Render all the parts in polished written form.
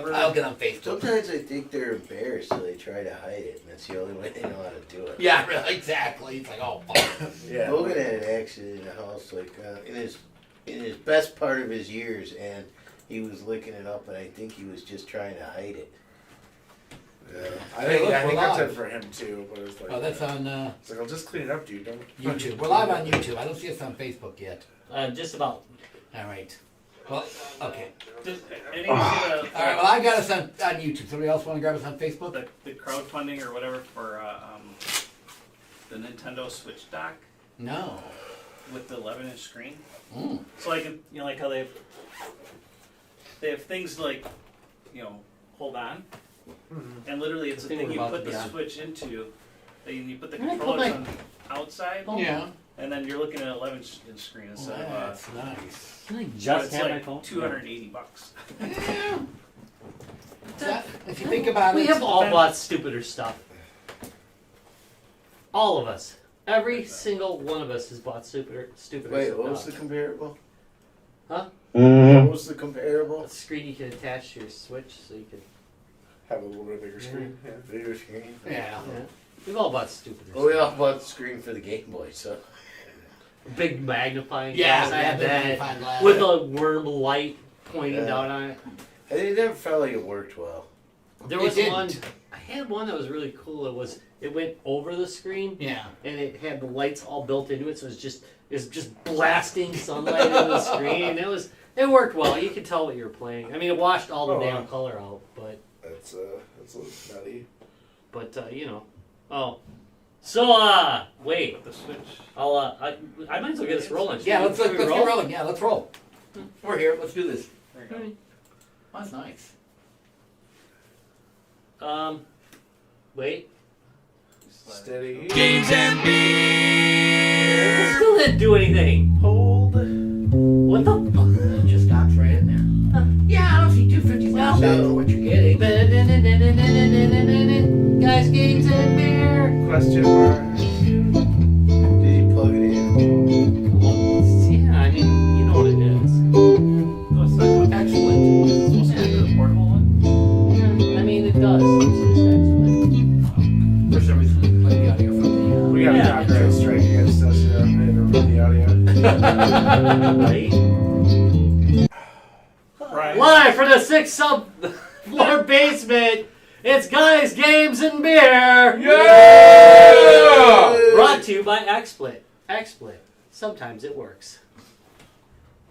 whatever. I'll get on Facebook. Sometimes I think they're embarrassed, so they try to hide it, and that's the only way they know how to do it. Yeah, really, exactly. It's like, oh, fuck. Yeah. Logan had an accident in the house, like in his best part of his years, and he was licking it up, and I think he was just trying to hide it. I think Hey, look, we're that's live. it for him too. But it's like, Oh, that's on it's like I'll just clean it up, dude. Don't YouTube. We're live on YouTube. I don't see us on Facebook yet. Just about. All right. Well, okay. Does anyone see All right, well, I got us on YouTube. Somebody else want to grab us on Facebook? the crowdfunding or whatever for the Nintendo Switch dock No. with the 11-inch screen? Mm. So like like how they have things like hold on, and literally it's a Thing thing we're you about put to the be on. switch into. And you put the Can I put controllers my- on the outside, Yeah. and then you're looking at an 11-inch screen instead of That's nice. Can I but just it's have my like phone? $280. Yeah. If you think about We it, have all bought stupider stuff. All of us. Every single one of us has bought stupider Wait, stuff. what was the comparable? Huh? What was the comparable? A screen you can attach to your Switch so you can. have a little bit bigger screen. Yeah. Bigger screen. yeah. Yeah. We've all bought stupider Well, we stuff. all bought the screen for the Game Boy, so. Big magnifying Yeah, glass. I had the that magnifying glass. with a worm light pointing Yeah. down on it. It never felt like it worked well. There It was didn't. one. I had one that was really cool. It went over the screen. Yeah. And it had the lights all built into it, so it was just blasting sunlight into the screen. It worked well. You could tell what you were playing. I mean, it washed all the Oh, damn wow. color out, but That's a little nutty. Oh, so wait. But the Switch. I might as well get this rolling. Yeah, let's Should we get roll? rolling. Yeah, let's roll. We're here. Let's do this. There you go. Oh, that's nice. Wait. Steady. Games and It beer. still didn't do anything. Hold. What the? It just stops right in there. Yeah, I don't see 250 Well, for what you're getting. Guys, games and beer. Question mark. Did you plug it in? Yeah, I mean, you know what it is. Let's talk about Excellent. Is it supposed to be the portable one? Yeah, I mean, it does. It's just excellent. For some reason, like the audio from the. We got a copyright strike against us. Yeah, I'm gonna remove the audio. Right? Right. Live from the sixth sub-floor basement, it's Guys, Games, and Beer. Yeah! Brought to you by XSplit. XSplit. Sometimes it works.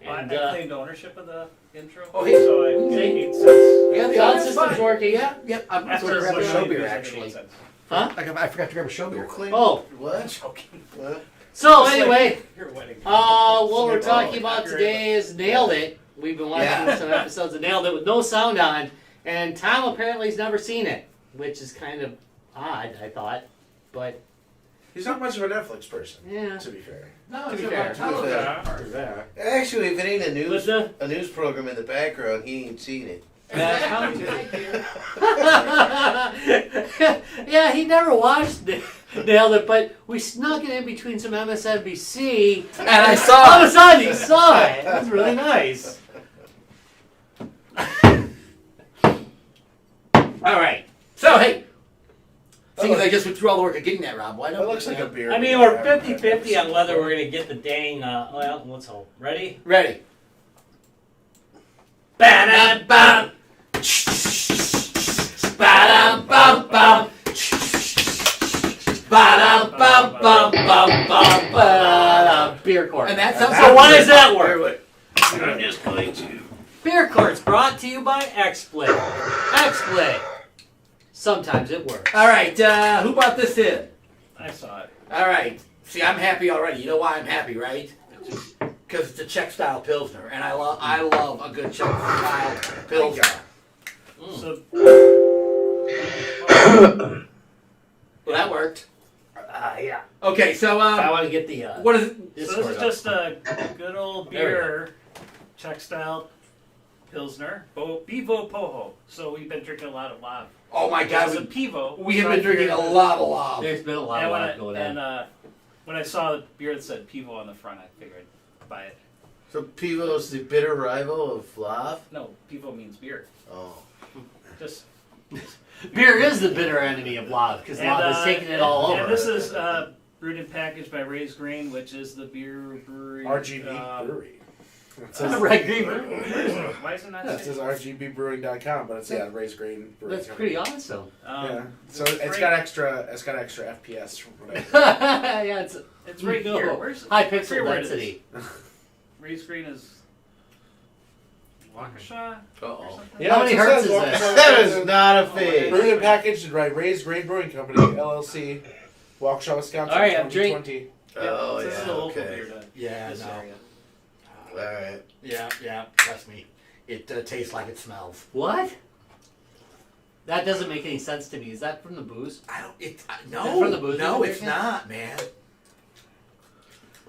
I And, claimed ownership of the intro. Oh, hey. So I Okay. paid 8 cents. Yeah, the Sound audio's system's fine. working. Yeah, yep. I'm After going to grab a what show I beer, used, I paid actually. 8 cents. Huh? I forgot to grab a show beer. Oh, What? Joking. What? so It's like anyway, your wedding. what we're Oh, talking about copyright. today is Nailed It. We've been watching Yeah. some episodes of Nailed It with no sound on, and Tom apparently has never seen it, which is kind of odd, I thought. But, He's not much of a Netflix person, yeah. to be fair. No, To it's be about fair. television. Yeah. Actually, if it ain't But, a news program in the background, he ain't seen it. yeah, he never watched Nailed It, but we snuck it in between some MSNBC, And I all saw of a it. sudden he saw it. It was really nice. All right. So, hey. Seeing as I just went through all the work of getting that, Rob, why That don't looks like a beer. I mean, we're 50-50 on whether we're going to get the dang, well, let's hope. Ready? Ready. Ba-dum-bum. Ba-dum-bum-bum. Ba-dum-bum-bum-bum-bum. Ba-dum. Beer court. And that sounds So why does that work? I'm just going to. Beer Court's brought to you by XSplit. XSplit. Sometimes it works. All right, who brought this in? I saw it. All right. See, I'm happy already. You know why I'm happy, right? Because it's a Czech-style Pilsner, and I love a good Czech-style Pilsner. So Well, that worked. Yeah. Okay, so, I want to get the, what is it? this is just a good old There we beer, Czech style Pilsner, Pivo Poho. So we've been drinking a lot of lav. Oh my It's God, a Pivo. we have so been I drinking a figured- lot of love. There's been a lot And, of going on. when I saw the beer that said Pivo on the front, I figured I'd buy it. So Pivo's the bitter rival of Flav? No, Pivo means beer. Oh. Just Beer is the bitter enemy of love because love is taking it all over. And this is brewed and packaged by Raised Grain, which is the beer brewery. RGB Brewery. It It's says, a red green. Why is it not? yeah, it says RGBbrewing.com, but it's Raised Grain Brewing. That's Company. pretty awesome. Yeah. So it's right- got extra FPS from what I Yeah, it's It's right no. here. Where's high I forget pixel where it is. density. Raised Grain is Waukesha. Uh-oh. How many hertz is that? this? That is not a fake. Brewed and packaged by Raised Grain Brewing Company, LLC, Waukesha, Wisconsin, All right, I'm 2020. Oh, This is yeah, a local okay. beer to Yeah, this no. area. Alright. Yeah, trust me. It tastes like it smells. What? That doesn't make any sense to me. Is that from the booze? I don't. that from the booze no, you're it's drinking? not, man.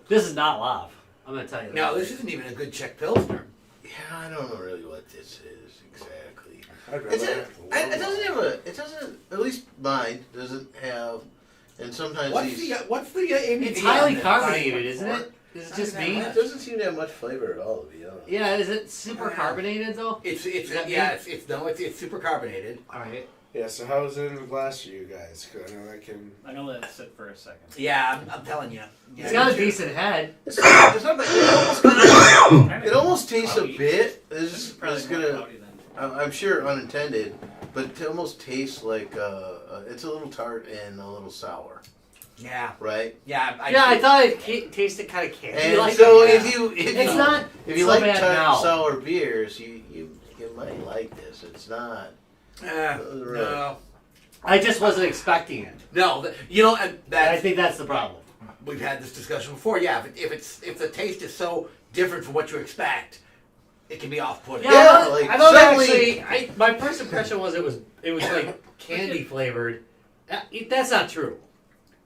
This is not love. I'm gonna tell you. No, that. this isn't even a good Czech Pilsner. Yeah, I don't know really what this is exactly. I'd It's rather a, have it doesn't have a. It doesn't. At least mine doesn't have. And sometimes What's these. the ABV It's on highly this? carbonated, isn't it? Is it just me? It doesn't seem to have much flavor at all, to be honest. Yeah. Is it super carbonated though? It's that it's super carbonated. All right. Yeah, so how's it in the glass for you guys? 'Cause I know that can. I'm gonna let it sit for a second. Yeah, I'm telling you. It's got a decent head. It's not bad. Kinda It almost tastes a cloudy. bit. This is probably It's more gonna. cloudy than. I'm sure unintended, but it almost tastes like it's a little tart and a little sour, Yeah, right? yeah. I thought it tasted kind of candy. And Like so yeah. it's not. if you so like bad tart now. and sour beers, you might like this. It's not. No, I just wasn't expecting it. no. You know, and I that's think that's the problem. we've had this discussion before. Yeah, if the taste is so different from what you expect, it can be off-putting. Yeah, Yeah, I like, don't suddenly- actually. My first impression was it was like candy flavored. That's not true.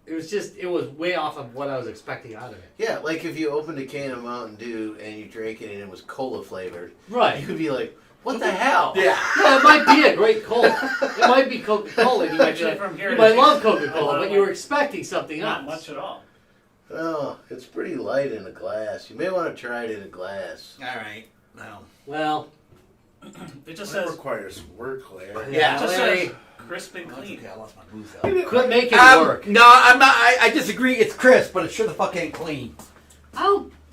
It was way off of what I was expecting out of it. Yeah, like if you opened a can of Mountain Dew and you drank it and it was cola flavored, Right. you could be like, "What the hell?" Yeah. Yeah, it might be a great Cola. It might be Coca-Cola. You might, be Actually, like, from here you it might is- love a Coca-Cola, lot but of you were like- expecting something Not else. much at all. Oh, it's pretty light in a glass. You may want to try it in a glass. All right. No. Well, It just That says requires work, Claire. Yeah. it just Larry, says crisp and Oh, that's clean. okay, I lost my booze though. quit making it work. No, I'm not. I disagree. It's crisp, but it sure the fuck ain't clean.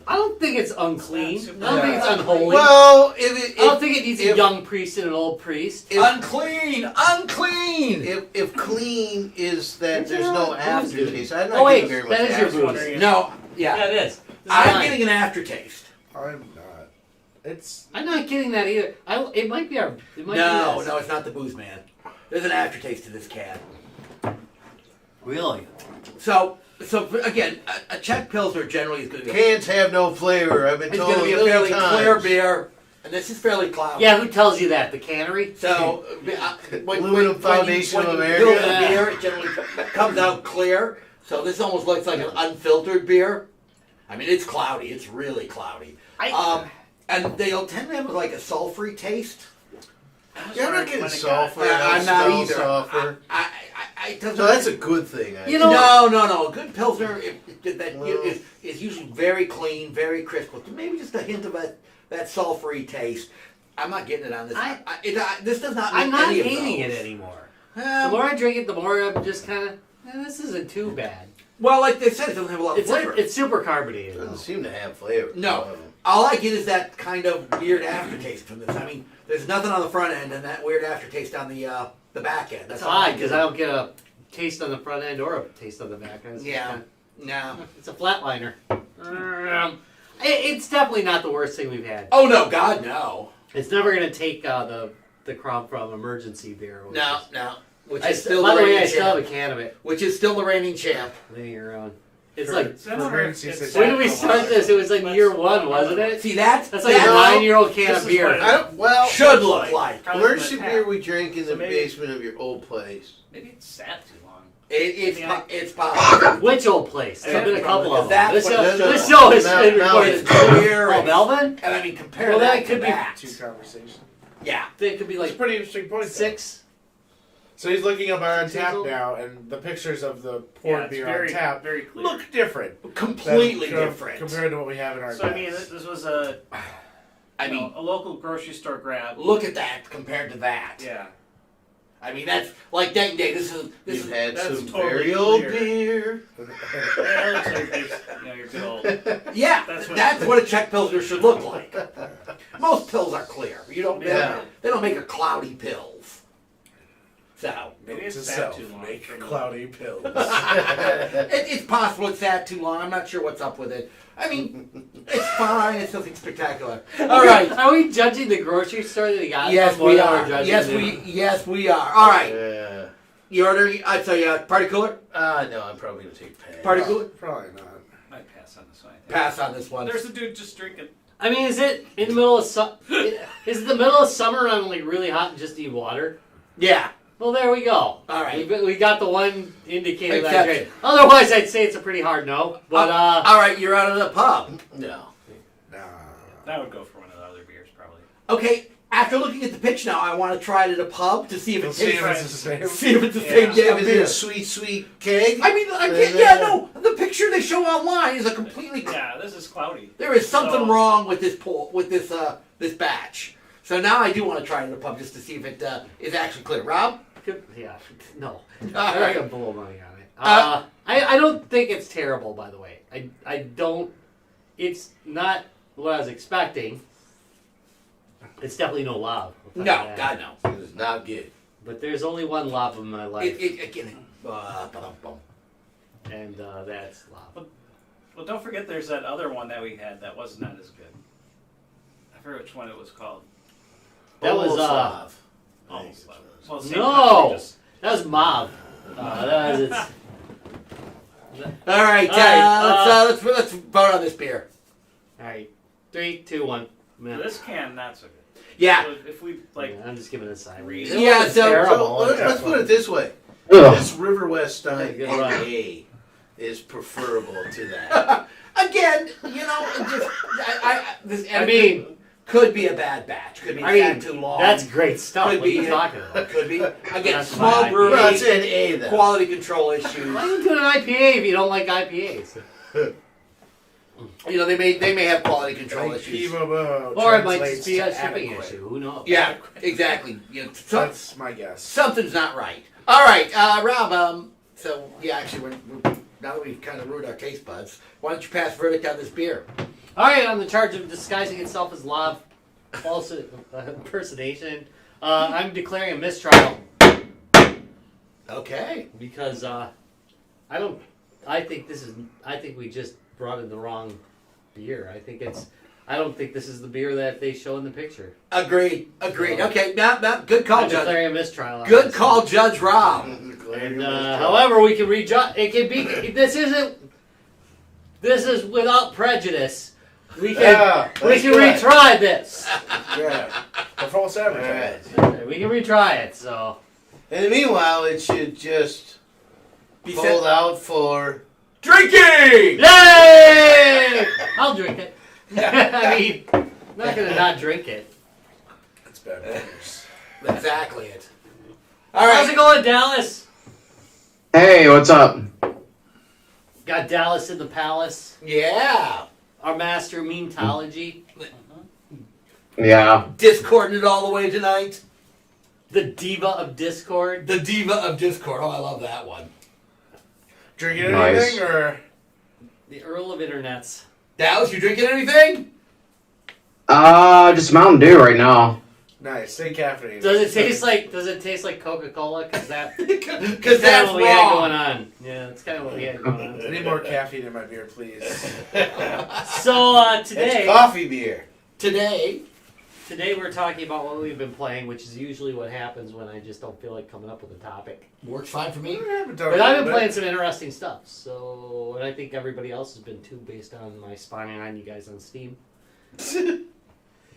I don't think it's unclean. It's I not don't think it's super- unholy. Well, I don't think it needs a if- young priest and an old priest. Unclean. Unclean. if clean is that It's there's your no own aftertaste, I'm not Oh, wait, getting very much that is your aftertaste. booze. No. Yeah. Yeah, it is. This is I'm mine. getting an aftertaste. I'm not. It's. I'm not getting that either. It might be our. It might No, be this. no, it's not the booze, man. There's an aftertaste to this can. Really? So again, a Czech Pilsner generally is going to be Cans have no flavor. I've been it's told going to be a a million fairly times. clear beer, and this is fairly cloudy. Yeah, who tells you that? The cannery? So Aluminum Foundation when of you America. build a beer, it generally comes out clear. So this almost looks like an unfiltered beer. I mean, it's cloudy. It's really cloudy. And they'll tend to have like a sulfury taste. You're not getting When it sulfur. got- I I'm not smell either. sulfur. It doesn't. So that's a good thing. I You know- No. A good Pilsner Well- is usually very clean, very crisp, with maybe just a hint of that sulfury taste. I'm not getting it on this. This does not. I'm meet not any of hating it those. anymore. The more I drink it, the more I'm just kind of. This isn't too bad. Well, like they said, it doesn't have a lot of It's flavor. it's super carbonated. It though. doesn't seem to have flavor. No. All I get is that kind of weird aftertaste from this. I mean, there's nothing on the front end and that weird aftertaste on the back end. That's all I odd because get. I don't get a taste on the front end or a taste on the back end. It's Yeah. No. it's a flatliner. It's definitely not the worst thing we've had. Oh no, God no. It's never gonna take the crumb from emergency beer. which No. is- No. Which I is still, still by the the way, I reigning still have champ. a can of it. Which is still the reigning champ. Laying around. It's For- like Similar- emergency it's situation. when did we similar. start this? It was like year one, wasn't it? See that's That's like a No. 9-year-old can This of is beer. what it I don't, well, should look like. Probably where's from the the beer tap. we drank in So the maybe- basement of your old place? Maybe it sat too long. It's possible. Which old place? There's been a couple of them. That's This what show, it this is. show has Now- been now recorded. it's clear. Oh, Melvin? And I mean, compare Well, that that to could be that. Two conversations. Yeah. It could be It's like a pretty interesting point. though. 6. So he's looking up our Six years Untapped old? now, and the pictures of the Yeah, poured it's beer very, on tap very clear. look different. Completely than- different. compared to what we have in our. So I mean, glass. this was a I mean, a local grocery store grab. look at that compared to that. Yeah. I mean, that's like day and day. This You've is had that's some totally very old clear. beer. That looks like there's, you're good old. yeah. That's That's what- what a Czech Pilsner should look like. Most pills are clear. You don't. Yeah. They don't make a cloudy pills. So Maybe Note it's to sat self, too long. make for me. cloudy pills. it's possible it sat too long. I'm not sure what's up with it. I mean, it's fine. It's nothing spectacular. All right. Are we judging the grocery store that he got? Yes, more we than we're are. judging Yes, we are. All right. Yeah. You ordering? I'd say party cooler. No, I'm probably gonna take pass. Party cooler. Probably not. Might pass on this one. I think. Pass on this one. There's a dude just drinking. I mean, is it in the middle of is it the middle of summer and I'm like really hot and just need water? Yeah. Well, there we go. All right. We got the one indicator that Except- great. Otherwise, I'd say it's a pretty hard no. But all right. You're out of the pub. No. Nah. That would go for one of the other beers, probably. Okay. After looking at the pitch now, I want to try it at a pub to see if it Let's see if tastes. it's the same. See if it's the Yeah. same damn Is it beer. a sweet keg? I mean, yeah, no. The picture they show online is a completely. Yeah, this is cloudy. There is something So- wrong with this batch. So now I do want to try it at a pub just to see if it is actually clear. Rob? yeah, no. I'm All not right. gonna blow money on it. I don't think it's terrible. By the way, I don't. It's not what I was expecting. It's definitely no lava. No, God no. It was not good. But there's only one lava in my life, Again. Ba-dum-bum. and that's lava. Well, don't forget there's that other one that we had that was not as good. I forget which one it was called. That was Boloslav. Oh, I think it was. well, same No! country, just- That was Mauve. That was its. All right, All right, let's vote on this beer. All right, 3, 2, 1. Man. This can not so good. Yeah. So if we like, Yeah, I'm just giving it a sign. Read. It Yeah, wasn't so- terrible. So let's put it this way. Ugh. This River West Stein Good run. IPA is preferable to that. Again, this I mean, could be a bad batch. Could be I mean, too long. that's great stuff. Could What are be you talking about? Could be again That's small my brewery, Well, it's an A then. quality control issues. Why are you doing an IPA if you don't like IPAs? You know, they may have quality control issues. Or it might just be a shipping issue. Who knows? Yeah, exactly. You know, That's my guess. something's not right. All right, Rob. So yeah, actually, we're, now that we've kind of ruined our taste buds, why don't you pass verdict on this beer? All right, on the charge of disguising itself as love, false impersonation, I'm declaring a mistrial Okay. because I think we just brought in the wrong beer. I don't think this is the beer that they show in the picture. Agreed. Okay, good call, I'm Judge. declaring a mistrial. on Good this. call, Judge Rob. And, however, we can rejudge. It can be. This is without prejudice. We can Yeah, we that's can good. retry this. Yeah. The false All advertising. right. We can retry it. So In the meanwhile, it should just Be hold said- out for. Drinking! yay! I'll drink it. I mean, I'm not gonna not drink it. That's bad manners. Exactly it. All How's it right. going, Dallas? Hey, what's up? Got Dallas in the palace. Yeah. Our master of memeology. Yeah. Discording it all the way tonight. The diva of Discord. The diva of Discord. Oh, I love that one. Drinking Nice. anything or? The Earl of Internets. Dallas, you drinking anything? Just Mountain Dew right now. Nice. Stay caffeinated. Does it taste like Coca-Cola? Because that's Because kind that's of what we had going wrong. on. Yeah, that's kind of what we had going on. I need more caffeine in my beer, please. So It's today coffee beer. Today, we're talking about what we've been playing, which is usually what happens when I just don't feel like coming up with a topic. works fine for me. But I've been playing some interesting stuff. So, and I think everybody else has been too, based on my spawning on you guys on Steam.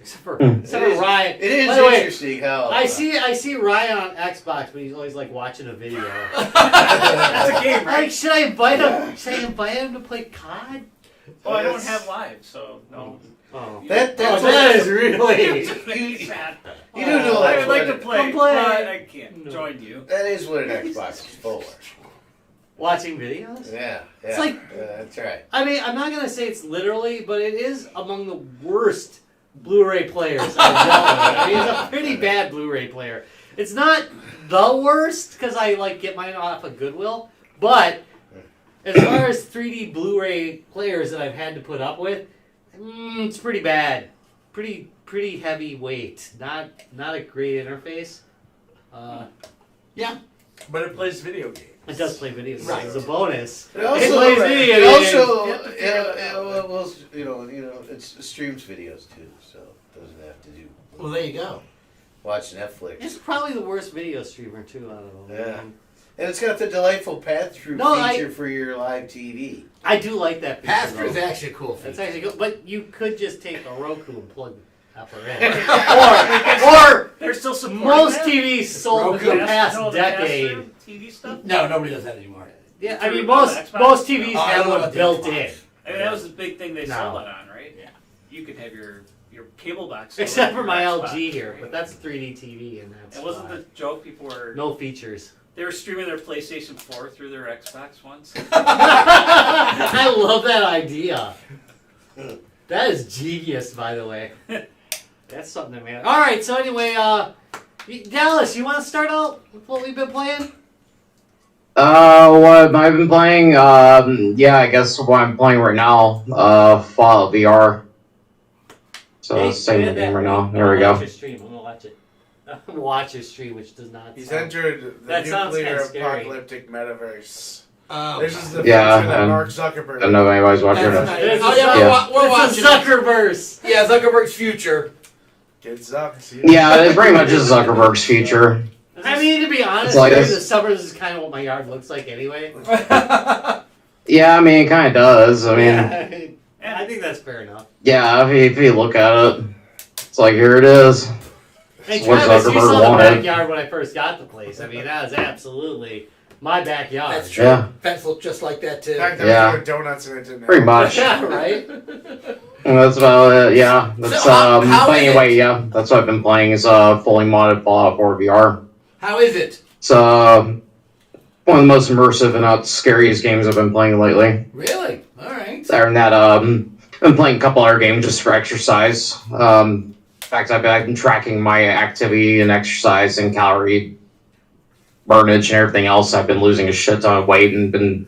Except for Ryan. It is By the way, interesting how. I see Ryan on Xbox, but he's always like watching a video. that's a game, right? Like, should I invite him? Should I invite him to play COD? Oh, I don't have live, so no. Oh, That's that is really. Sad. You do know I that's would like what to it- play, Come play. but I can't No. join you. That is what an Xbox is for. Watching videos? Yeah. It's like- that's right. I mean, I'm not going to say it's literally, but it is among the worst Blu-ray players. I mean, he's a pretty bad Blu-ray player. It's not the worst because I get mine off of Goodwill, but as far as 3D Blu-ray players that I've had to put up with, it's pretty bad. Pretty heavy weight. Not a great interface. Yeah. But it plays video games. It does play video games. Right. It's a bonus. It also, It plays video it games. also it streams videos too, so it doesn't have to do Well, there you go. watch Netflix. It's probably the worst video streamer too. I don't know. Yeah. And it's got the delightful path-through feature for your live TV. I do like that feature. Pass-through is though. actually a cool feature. That's actually good, but you could just take a Roku and plug Apple in. or They're still supporting most that? TVs sold in the Pass- past no, the decade. pass-through TV stuff. No, nobody does that anymore. Yeah, I mean Through most Xbox? TVs Oh, I have don't know one about the built Xbox. in, I mean, that was the big thing they No. sold it on, right? Yeah. You could have your cable box. except for on my your LG Xbox, here. right? But that's 3D TV, and that's And wasn't fine. the joke people were No features. they were streaming their PlayStation 4 through their Xbox once? I love that idea. That is genius, by the way. That's something that man. All right, so anyway, Dallas, you want to start out with what we've been playing? What I've been playing, yeah, I guess what I'm playing right now, Fallout VR. So, Hey, same man, game that- right now. I'm There we gonna watch go. your stream. I'm gonna watch it. I'm gonna watch your stream, which does not. He's sound- entered the That sounds nuclear kinda scary. apocalyptic metaverse. Oh, This is the Yeah, future that and- Mark I Zuckerberg. don't know if anybody's watching That's it. nice. It's Oh, a yeah, suck- we're It's watching a it. Zuckerverse. Yeah, Zuckerberg's future. Get Zuck. See? Yeah, it pretty much is Zuckerberg's future. I mean, to be honest, It's like during this- the suburbs is kind of what my yard looks like anyway. Yeah, I mean, it kind of does. I mean, Yeah, I think that's fair enough. yeah, if you look at it, it's like, here it is. Hey, What Travis, you Zuckerberg saw the wanted. backyard when I first got the place. I mean, that was absolutely my backyard. That's true. Yeah. Fence looked just like that too. In fact, there Yeah. was donuts in it, didn't Pretty it? much. Yeah, right? And that's about it, yeah. That's, So, how but is anyway, it? yeah, that's what I've been playing is, fully modded Fallout 4 VR. How is it? It's, one of the most immersive and not scariest games I've been playing lately. Really? All right. Other than that, I've been playing a couple other games just for exercise. In fact, I've been tracking my activity and exercise and calorie burnage and everything else. I've been losing a shit ton of weight and been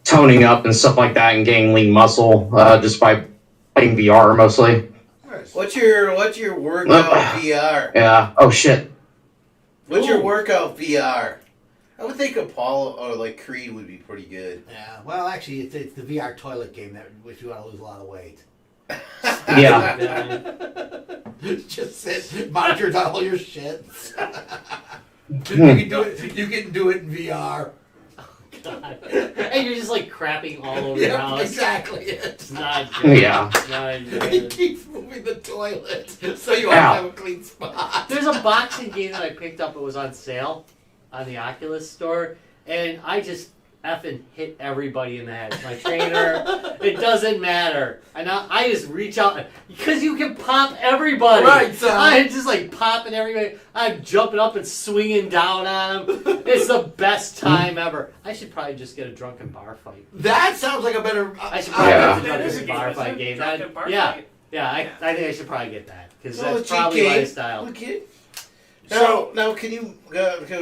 toning up and stuff like that and gaining lean muscle just by playing VR mostly. Nice. What's your workout VR? Yeah. Oh shit. What's your Ooh. workout VR? I would think Apollo or like Creed would be pretty good. Yeah. Well, actually, it's the VR toilet game that if you want to lose a lot of weight. Yeah. Just sit, monitors all your shit. You can do it. You can do it in VR. God. And you're just like crapping all over your Yeah, house. exactly. It's not good. Yeah. It's not He good. keeps moving the toilet so you Ow. have a clean spot. There's a boxing game that I picked up. It was on sale on the Oculus store, and I just effing hit everybody in the head. My trainer, it doesn't matter. And I just reach out because you can pop everybody. Right, son. I'm just like popping everybody. I'm jumping up and swinging down on them. It's the best time ever. I should probably just get a drunken bar fight. That sounds like a better. I should probably Yeah. get the That is drunken a game, bar isn't fight it? game. Drunken bar Yeah. fight. Yeah, I think I should probably get that because So that's probably my GK, style. Okay. So- Now, can you?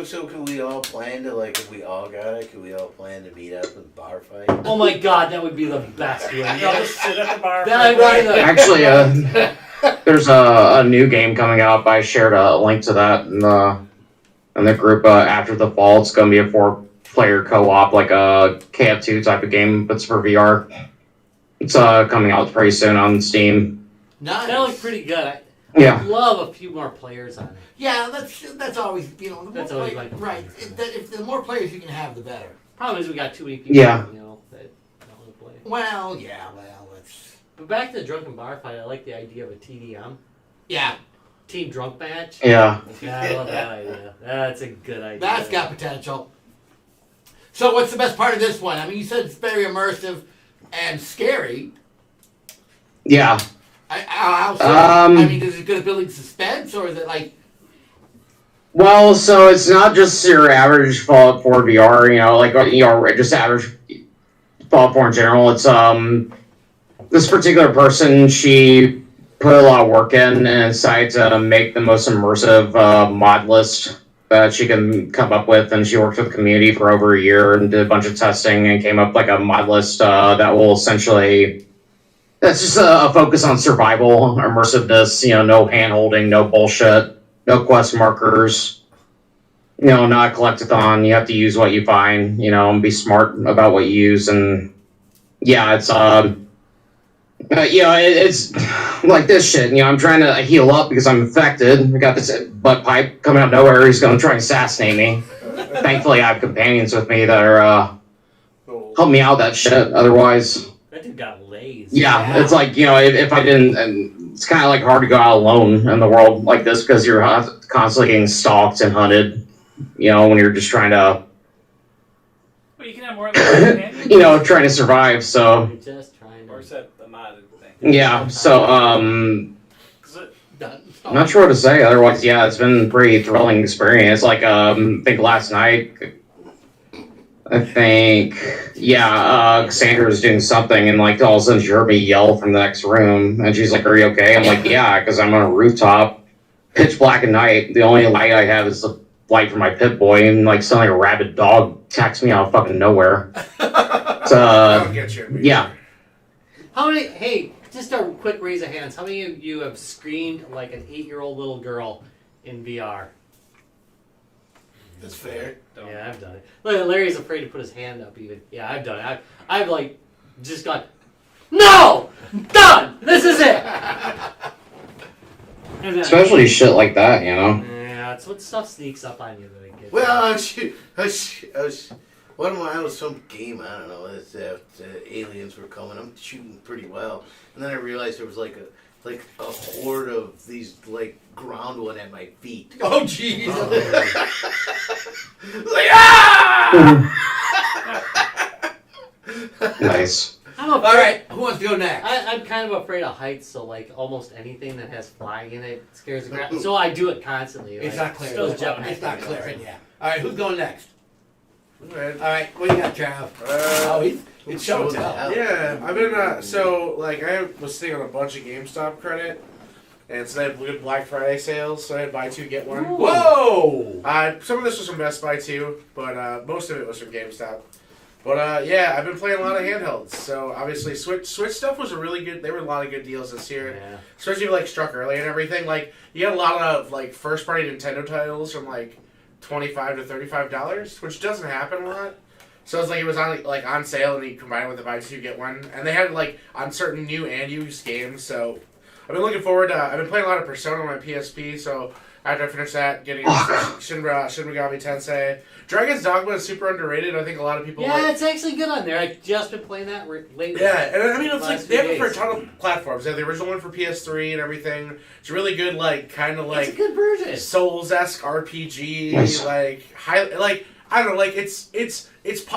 So, can we all plan to if we all got it? Can we all plan to meet up and bar fight? Oh my god, that would be the best one. Y'all just sit at the bar. Then I for a run bit. the- Actually, there's a new game coming out. I shared a link to that in the group. After the fall, it's going to be a 4-player co-op, like a KF2 type of game, but it's for VR. It's coming out pretty soon on Steam. Nice. That looks pretty good. Yeah. I'd love a few more players on it. Yeah, that's always the more That's always play- my- right. If the more players you can have, the better. Problem is we got too many people, Yeah. that don't want to play. Well, yeah, well, it's But back to the drunken bar fight, I like the idea of a TDM, yeah, team drunk match. Yeah. Yeah, I love that idea. That's a good idea. that's got potential. So, what's the best part of this one? I mean, you said it's very immersive and scary. Yeah. How so? Um, I mean, is it good at building suspense, or is it like? Well, so it's not just your average Fallout 4 VR, just average Fallout 4 in general. It's, this particular person, she put a lot of work in and decided to make the most immersive mod list that she can come up with. And she worked with the community for over a year and did a bunch of testing and came up like a mod list that will essentially. That's just a focus on survival, immersiveness. No hand holding, no bullshit, no quest markers. Not a collectathon. You have to use what you find. And be smart about what you use. And yeah, it's it's like this shit. I'm trying to heal up because I'm infected. I got this butt pipe coming out of nowhere. He's gonna try and assassinate me. Thankfully, I have companions with me that are help me out with that shit. Otherwise, That dude got lazy. yeah, it's like if I didn't, and it's kind of like hard to go out alone in the world like this because you're constantly getting stalked and hunted. When you're just trying to, Well, you can have more than one companion. trying to survive. So You're just trying Or to. set the modded thing. yeah, so 'Cause it- I'm not sure what to say. Otherwise, yeah, it's been a pretty thrilling experience. Like, I think last night, Cassandra was doing something, and like all of a sudden she heard me yell from the next room, and she's like, "Are you okay?" I'm like, "Yeah," because I'm on a rooftop, pitch black at night. The only light I have is the light from my Pit Boy, and like suddenly a rabid dog attacks me out of fucking nowhere. I'll get you. Yeah. How many? Hey, just a quick raise of hands. How many of you have screamed like an 8-year-old little girl in VR? That's fair. Don't. Yeah, I've done it. Larry's afraid to put his hand up. Even I've done it. I've like just gone. No, done. This is it. And then- Especially shit like that, Yeah, it's when stuff sneaks up on you that it gets. Well, I was some game, I don't know, aliens were coming, I'm shooting pretty well, and then I realized there was like a horde of these like ground one at my feet. Oh, jeez. Like, ah! Nice. I'm All right, who wants to go next? I'm kind of afraid of heights, so like almost anything that has flying in it scares the crap. So I do it constantly. It's like, not clear. Still jumping. It's not clear. Yeah. All right, who's going next? Alright. All right, what do you got, Trav? It's show and tell. Yeah, I've been so like I was sitting on a bunch of GameStop credit, and so they have good Black Friday sales, so I had buy two get one. Ooh. Whoa! Some of this was from Best Buy too, but most of it was from GameStop. But yeah, I've been playing a lot of handhelds. So obviously, Switch stuff was a really good. There were a lot of good deals this year, Yeah. especially like Struck Early and everything. Like you got a lot of like first party Nintendo titles from like $25 to $35, which doesn't happen a lot. So it's like it was on sale, and you combine it with the buy two get one, and they had like on certain new and used games. So I've been looking forward to. I've been playing a lot of Persona on my PSP. So after I finish that, getting Shin Megami Tensei. Dragon's Dogma is super underrated. I think a lot of people. Yeah, like, it's actually good on there. I've just been playing that lately. yeah, and I mean it's Last like few they have it for a days. ton of platforms. They have the original one for PS3 and everything. It's really good, like kind of It's a like good version. Souls-esque RPG, Nice. like I don't know, like it's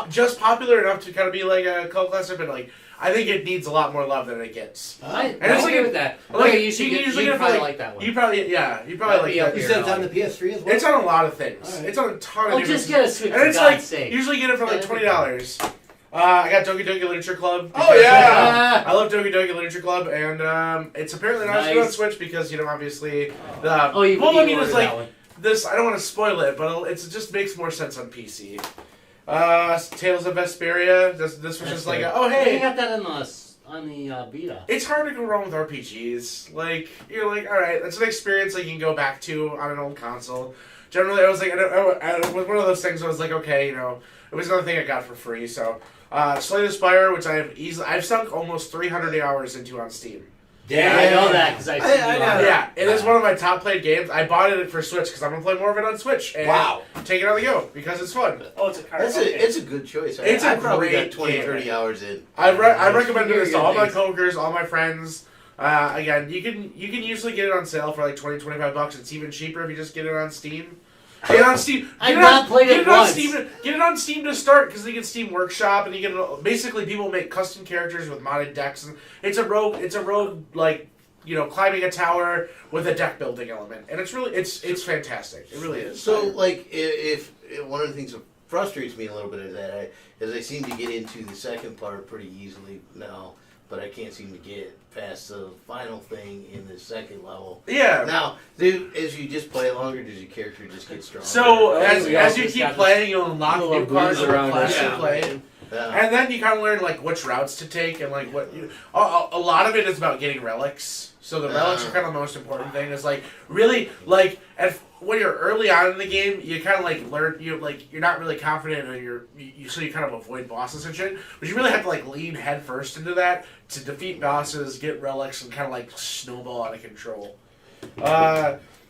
just popular enough to kind of be like a cult classic, but like I think it needs a lot more love than it gets. I And it's agree like- with that. like, Okay, you should you can get, usually you get it for, probably like- like that one. You probably like That'd that. be up You here. said it's on the PS3 as well? It's on a lot of things. Alright. It's on a ton of Oh, different. just get a Switch, and for it's God's like sake. usually get it for like Yeah, $20. I got Doki Doki Literature Club. Oh, yeah! I love Doki Doki Literature Club, and it's apparently not as good on Nice. Switch because obviously the. Oh, you well, I mean, ordered it's that like one. this. I don't want to spoil it, but it just makes more sense on PC. Tales of Vesperia. This was just like, oh They hey, got that on the Vita. it's hard to go wrong with RPGs. Like you're like, all right, that's an experience like you can go back to on an old console. Generally, I was like, it was one of those things. I was like, okay, it was another thing I got for free. So, Slay the Spire, which I've sunk almost 300 hours into on Steam. Yeah, I know that because I've seen I you know on that. it. Yeah, it is one of my top played games. I bought it for Switch because I'm gonna play more of it on Switch. And Wow. take it on the go because it's fun. Oh, it's a card. That's okay. it's a good choice. It's I a probably great got 20, game. 30 hours in. I recommend this to all my Things. coworkers, all my friends. Again, you can usually get it on sale for like $20-$25. It's even cheaper if you just get it on Steam. Get it on Steam. I've not played it on once. Steam. Get it on Steam to start because you get Steam Workshop and you get basically people make custom characters with modded decks. And it's a rogue like climbing a tower with a deck building element, and it's fantastic. It really is. So, like, if one of the things that frustrates me a little bit is that I seem to get into the second part pretty easily now. but I can't seem to get past the final thing in the second level. Yeah. Now, dude, as you just play longer, does your character just get stronger? So as yeah, you just keep got playing, you'll unlock little new cards booze around around class it. you Yeah. play. Yeah. And then you kind of learn like which routes to take and like what you. A lot of it is about getting relics. So the relics are kind of the most important thing. Is like really like when you're early on in the game, you kind of like learn you're not really confident and so you kind of avoid bosses and shit. But you really have to like lean head first into that to defeat bosses, get relics, and kind of like snowball out of control.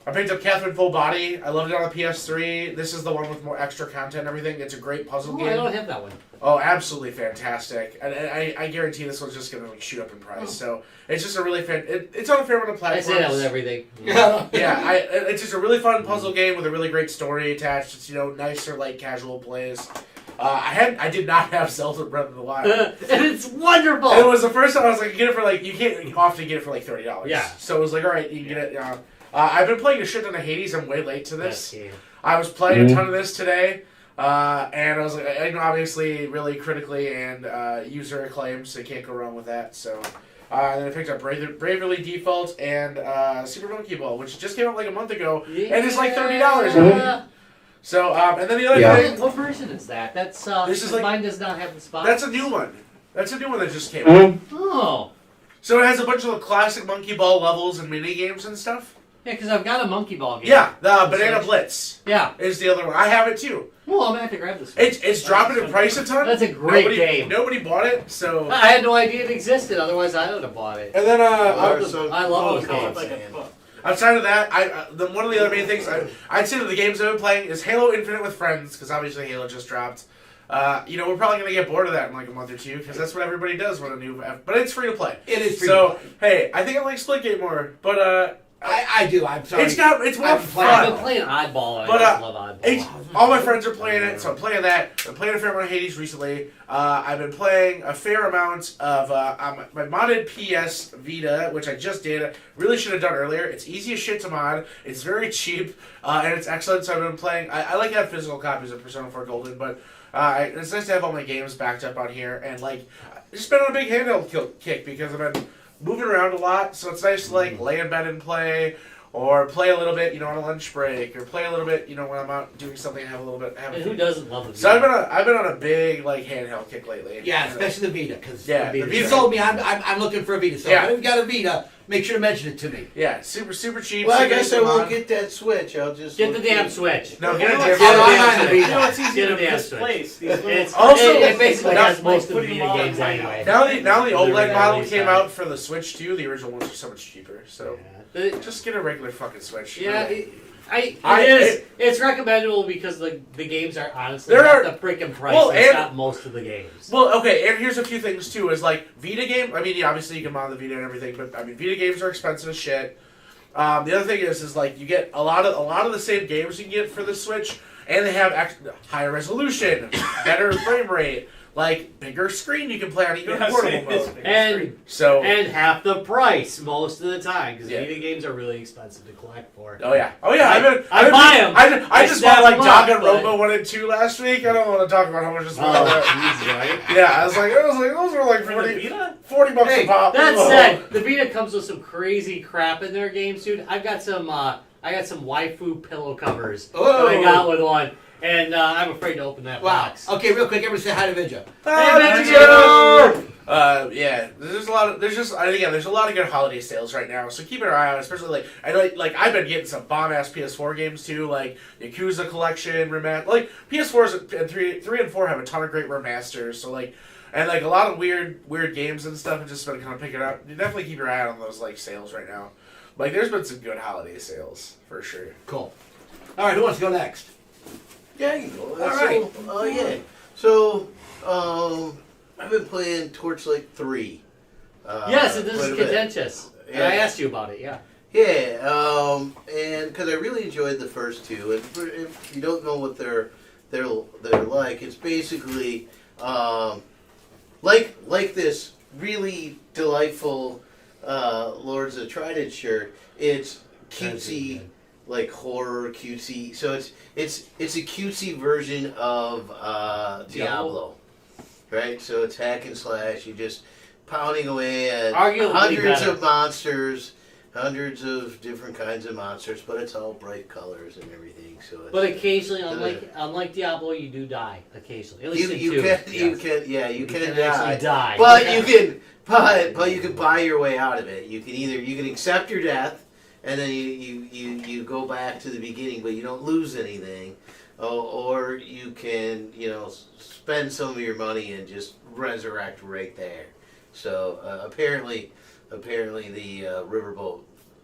I picked up Catherine Full Body. I loved it on the PS3. This is the one with more extra content and everything. It's a great puzzle game. I don't have that one. Oh, absolutely fantastic! And I guarantee this one's just gonna like shoot up in price. So it's just a really it's on a fair amount of I platforms. say that with everything. Yeah, it's just a really fun puzzle game with a really great story attached. It's nicer like casual plays. I did not have Zelda Breath of the Wild. And it's wonderful. It was the first time I was like, get it for like you can't often get it for like $30. Yeah. So it was like, all right, you can get it. I've been playing a shit ton of Hades. I'm way late to this. Best game. I was playing a ton of this today. And I was like, obviously really critically and user acclaimed, so you can't go wrong with that. So then I picked up Bravely Default and Super Monkey Ball, which just came out like a month ago, and it's like $30. Yeah. So and then the other Yeah. thing, What version is that? That's This is like- mine does not have the spot. that's a new one. That's a new one that just came out. Oh. So it has a bunch of the classic Monkey Ball levels and mini games and stuff. Yeah, because I've got a monkey ball game. Yeah, the Banana Blitz Yeah. is the other one. I have it too. Well, I'm gonna have to grab this one. It's dropping in price a ton. That's a great nobody, game. Nobody bought it, so. I had no idea it existed. Otherwise, I would have bought it. And then I love those Oh, games. outside of that, one of the other main things I'd say that the games I've been playing is Halo Infinite with friends, because obviously Halo just dropped. We're probably gonna get bored of that in like a month or two, because that's what everybody does when a new. But it's free to play. It is free So to play. hey, I think I like Splitgate more, but I do. I'm sorry. it's more I've I've fun. been playing Oddball, and But, I just love Oddball. All my friends are playing it, so I'm playing that. I'm playing a fair amount of Hades recently. I've been playing a fair amount of my modded PS Vita, which I just did. Really should have done earlier. It's easy as shit to mod. It's very cheap, and it's excellent. So I've been playing. I like to have physical copies of Persona 4 Golden, but it's nice to have all my games backed up on here. And like, I've just been on a big handheld kick because I've been moving around a lot. So it's nice to like lay in bed and play. Or play a little bit, on a lunch break, or play a little bit, when I'm out doing something. Have a little bit. And who doesn't love the So I've been on a big like handheld kick lately. Yeah, especially the Vita, because Yeah, the you Vita. told me I'm looking for a Vita. So Yeah. if you've got a Vita, make sure to mention it to me. Yeah, super cheap. Well, I super guess I easy won't mod. get that Switch. I'll just Get the look damn at- Switch. No, You get know a what's- different. Yeah, I know it's easy Get to a damn misplace these little. It's Also- it basically Now- has most of the putting Vita them all games in anyway. Now the They're OLED model released came on- out for the Switch too. The original ones are so much cheaper. So Yeah. just get a regular fucking Switch. Yeah, Really. it's recommendable because the games are honestly There not are- the freaking price. Well, It's and- got most of the games. Well, okay, and here's a few things too. Is like Vita game. I mean, yeah, obviously you can mod the Vita and everything, but I mean, Vita games are expensive as shit. The other thing is like you get a lot of the same games you can get for the Switch, and they have higher resolution, better frame rate, like bigger screen you can play on even Yeah, portable same as mode. me. And So and half the price most of the time because Yeah. Vita games are really expensive to collect for. Oh yeah. I've been. I buy 'em. I I just snap bought like 'em up, Danganronpa 1 and 2 last week. I don't want to talk about how much this was. Oh, jeez, right? Yeah, I was like those were like For the 40, Vita? 40 bucks Hey, a pop. That Oh. said, the Vita comes with some crazy crap in their games, dude. I've got some waifu pillow covers that I Oh. got with one, and I'm afraid to open that Wow. box. Okay, real quick, everybody say hi to Vidya. Yeah, there's a lot of there's a lot of good holiday sales right now. So keep an eye out, especially I've been getting some bomb ass PS4 games too, like Yakuza Collection remaster. Like PS4s and 3 and 4 have a ton of great remasters. So and a lot of weird games and stuff have just been kind of picking up. You definitely keep your eye out on those sales right now. Like there's been some good holiday sales for sure. Cool. All right, who wants to go next? Yeah, you go. All right. Oh yeah. So I've been playing Torchlight 3. Yes, and this quite is a bit. contentious. And Yeah. I asked you about it, yeah. Yeah, and because I really enjoyed the first two, and if you don't know what they're like, it's basically like this really delightful Lords of Trident shirt. It's cutesy, like horror cutesy. So it's a cutesy version of Diablo, right? So it's hack and slash. You just pounding away at Arguably hundreds better. of monsters, hundreds of different kinds of monsters, but it's all bright colors and everything. So it's, But occasionally, unlike Diablo, you do die occasionally. At least you in 2. can yes. you can actually die. but you can but you can buy your way out of it. You can accept your death, and then you go back to the beginning, but you don't lose anything. Or you can spend some of your money and just resurrect right there. So apparently the riverboat.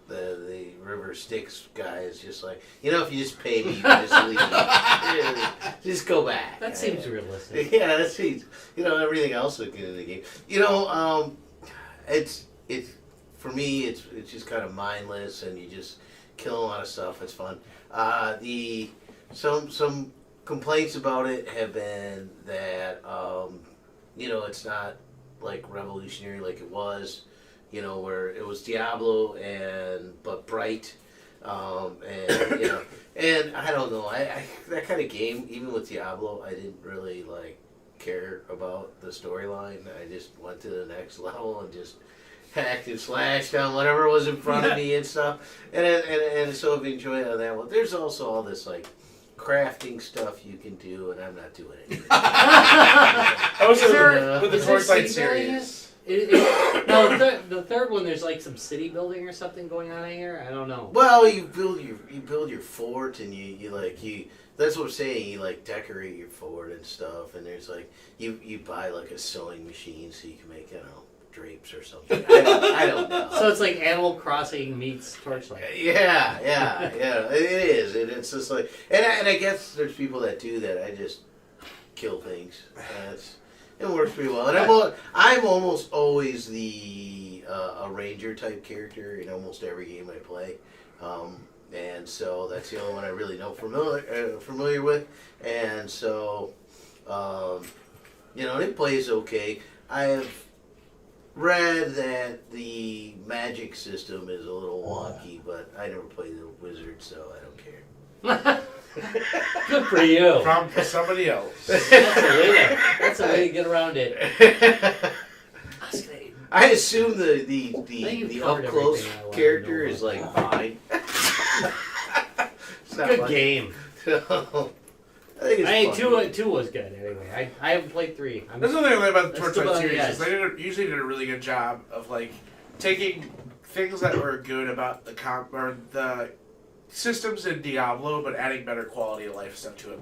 The river Styx guy is just like, if you just pay me, you can just leave. Just go back. That seems realistic. Yeah, that seems. Everything else looking in the game. It's for me. It's just kind of mindless, and you just kill a lot of stuff. It's fun. Some complaints about it have been that it's not like revolutionary like it was. Where it was Diablo but bright, and I don't know. I that kind of game, even with Diablo, I didn't really care about the storyline. I just went to the next level and just hacked and slashed on whatever was in front of me and stuff. And so I've enjoyed on that one. There's also all this crafting stuff you can do, and I'm not doing it. I was Is there- with the is there Torchlight city building series. No, the third one, there's some city building or something going on in here. I don't know. Well, you build your fort, and you that's what I'm saying. You decorate your fort and stuff, and there's you buy a sewing machine so you can make drapes or something. I don't know. So it's like Animal Crossing meets Torchlight. Yeah. It is, and it's just and I guess there's people that do that. I just kill things. It works pretty well, and I'm almost always a ranger type character in almost every game I play, and so that's the only one I really know familiar with, and so it plays okay. I have read that the magic system is a little wonky, but I never played the wizard, so I don't care. Good for you. From somebody else. That's a way to get around it. I assume the you've up covered close everything I wanted to character know is about fine. It's not Good much. game. So, I think it's fun. Two was good anyway. I haven't played 3. That's the thing about the I'm still Torchlight on the series is edge. they usually did a really good job of taking things that were good about the systems in Diablo, but adding better quality of life stuff to it,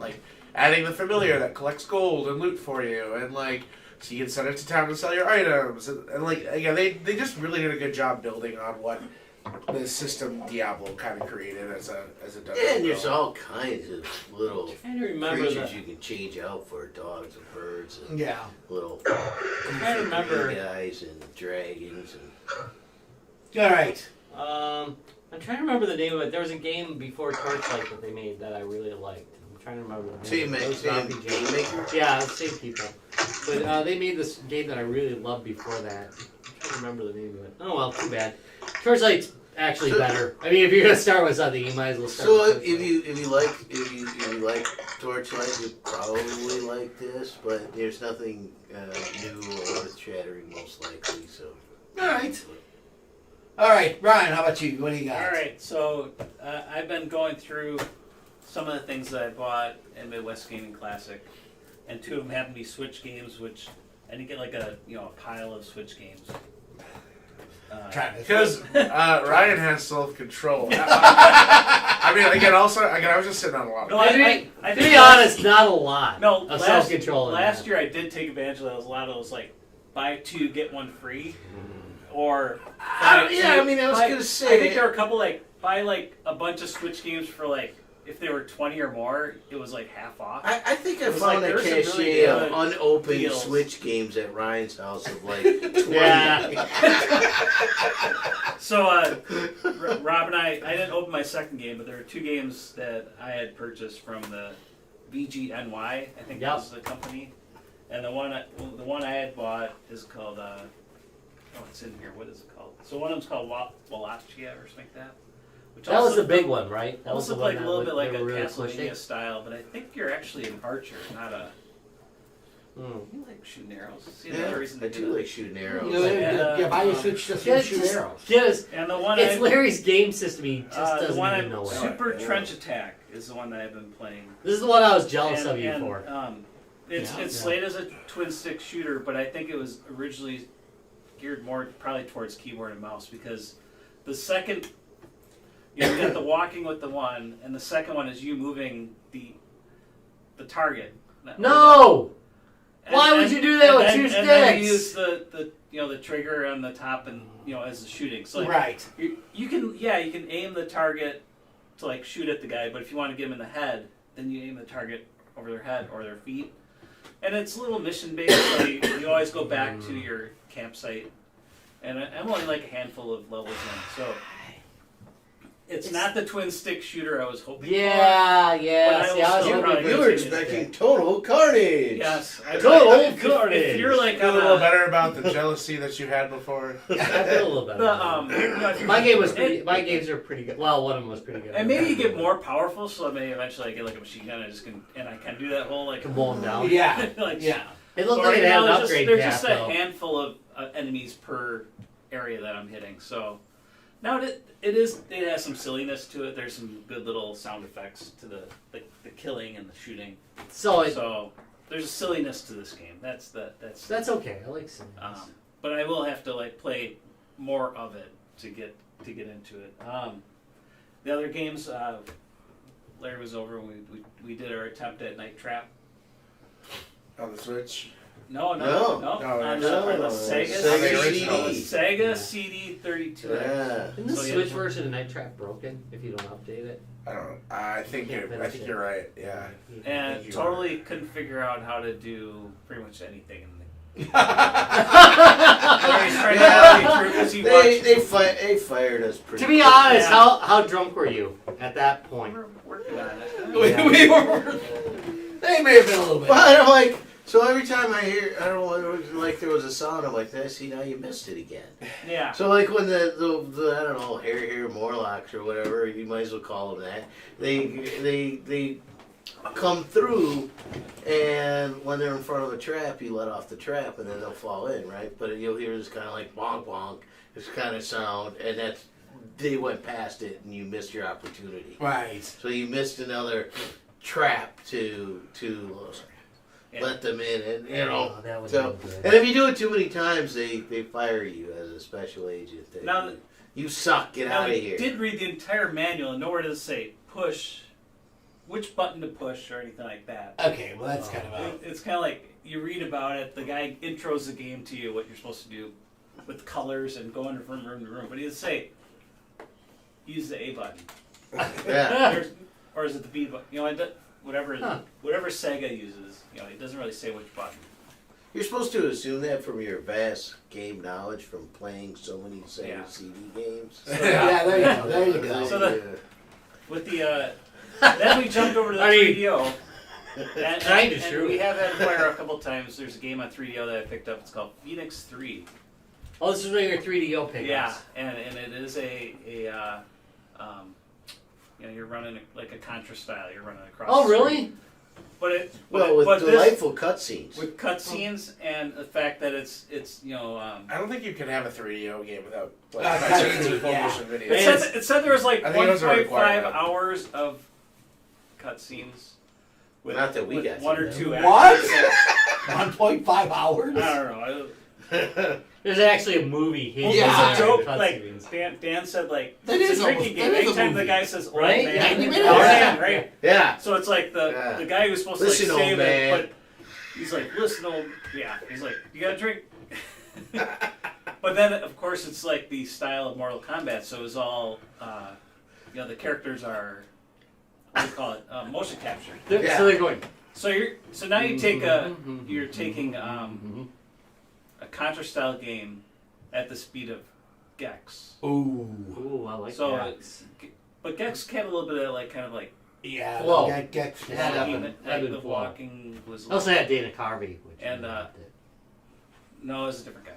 adding the familiar that collects gold and loot for you, and so you can send it to town to sell your items, and again they just really did a good job building on what the system Diablo kind of created as a dungeon. And there's all kinds of little trying to remember creatures that. you can change out for dogs and birds and Yeah. little I'm trying to remember. guys and dragons and All right. I'm trying to remember the name of it. There was a game before Torchlight that they made that I really liked. I'm trying to remember the name. It was an RPG. Game Maker. Yeah, same people. But they made this game that I really loved before that. I'm trying to remember the name of it. Oh well, too bad. Torchlight's actually better. I mean, if you're gonna start with something, you might as well start. So with if Torchlight. you like Torchlight, you probably like this, but there's nothing new or earth shattering most likely. So All right. All right, Ryan, how about you? What do you got? All right, so I've been going through some of the things that I bought in Midwest Gaming Classic, and 2 of them happen to be Switch games, which I didn't get a pile of Switch games. Because Ryan has self-control. I mean, again, I was just sitting on a lot. No, Of I To think be honest, not a lot. No, of last, self-control. in last that. year I did take advantage of those. A lot of those buy 2 get 1 free, or I was buy- gonna say I think there were a couple buy a bunch of Switch games for if they were 20 or more, it was half off. I think I It was found a there's some cache really of good unopened deals. Switch games at Ryan's house of 20. Yeah. So Rob and I didn't open my second game, but there were 2 games that I had purchased from the VGNY, I think that was the company, and the one I had bought is called it's in here. What is it called? So one of them's called Wallachia or something like that. Which That was the big one, right? That was also the one played a that little bit like they a were really Castlevania pushing. style, but I think you're actually an archer, not a. You like shooting arrows. See Yeah, another reason I to do do like shooting arrows. Buy your Switch just Yeah, to shoot just- arrows. Yes, And the one it's Larry's game system. He just the doesn't one even know it. Super Trench Attack is the one that I've been playing. This is the one I was jealous of you And, for. it's Yeah. slated as a twin stick shooter, but I think it was originally geared more probably towards keyboard and mouse because the second you got the walking with the one, and the second one is you moving the target. No! And- Why would and- you do that and with then- two And then you sticks? use the trigger on the top and as the shooting. So like, Right. you can aim the target to like shoot at the guy, but if you want to get him in the head, then you aim the target over their head or their feet. And it's a little mission based, so you always go back to your campsite. And I'm only like a handful of levels in, so it's not the twin stick shooter I was hoping for. Yeah. But I See, will I was still hoping probably You for were it. expecting total carnage. Yes, Total if carnage. you're like Feel a on little better about the jealousy that you had before. I feel a little better. My game was pretty. My games are pretty good. Well, one of them was pretty good. and maybe you get more powerful, so maybe eventually I get like a machine gun and I can do that whole like can blow them down. Yeah. like Yeah. It looked But like right it had now, an there's upgrade there's cap, just a though. handful of enemies per area that I'm hitting. So now it has some silliness to it. There's some good little sound effects to the killing and the shooting. So there's a silliness to this game. That's okay. I like some. but I will have to like play more of it to get into it. The other games, Larry was over when we did our attempt at Night Trap. On the Switch. No. On the Sega Sega CD 32. Yeah. Isn't the So, yeah. Switch version of Night Trap broken if you don't update it? I don't know. I think you're right. Yeah. And totally couldn't figure out how to do pretty much anything in the Larry's trying to help me through 'cause he watched. They fired us pretty To be quick. honest, Yeah. how drunk were you at that point? We're working on it. We were. They may have been a little bit. But I'm like, so every time I hear, I don't know, it was like there was a sound, I'm like, see, now you missed it again. Yeah. So like when the I don't know, hair Morlocks or whatever, you might as well call them that, they come through, and when they're in front of a trap, you let off the trap, and then they'll fall in, right? But you'll hear this kind of like bonk bonk, this kind of sound, and they went past it, and you missed your opportunity. Right. So you missed another trap to let them in, and you know. Oh, that would So, be good. and if you do it too many times, they fire you as a special agent. Now, You suck. Get now out of we here. did read the entire manual, and nowhere does it say push, which button to push or anything like that. Okay, well that's kind of a. It's kind of like you read about it. The guy intros the game to you, what you're supposed to do with colors and going from room to room. But he doesn't say use the A button. Yeah. Or is it the B button? Whatever Sega uses. It doesn't really say which button. You're supposed to assume that from your vast game knowledge from playing so many Sega Yeah. CD games. Yeah, there you go. There you go. So with the then we jumped over to the I mean, 3DO. And true. we have had it fire a couple times. There's a game on 3DO that I picked up. It's called Phoenix 3. Oh, this is one of your 3DO pickups. Yeah, and it is you're running like a Contra style. You're running across. Oh, the really? street. But with this, delightful cutscenes. with cutscenes and the fact that it's I don't think you can have a 3DO game without cutscenes, full yeah. motion videos. it said there was like I think those are 1.5 required. hours of cutscenes. With, Not that we with got one to or know. two What? actors. 1.5 hours? I don't know. There's actually a movie. hidden Yeah. It's a behind joke. cutscenes. Like Dan said, like That it's is a drinking almost- game. that is a Anytime the movie. guy says old Right? man, 90 old minutes. man, right? Yeah. So it's like the guy who's supposed Listen, to like old save man. it, but he's like, listen, old, yeah. He's like, you got a drink. But then, of course, it's like the style of Mortal Kombat. So it's all, the characters are, what do you call it, motion capture. Yeah. So they're going. So now you take you're taking a Contra style game at the speed of Gex. Ooh. Ooh, I like So that. but Gex had a little bit of like kind of like Yeah. Whoa. Get It had walking, up and the flow. walking was. I also had Dana Carvey. Which And, I loved it. No, it was a different guy.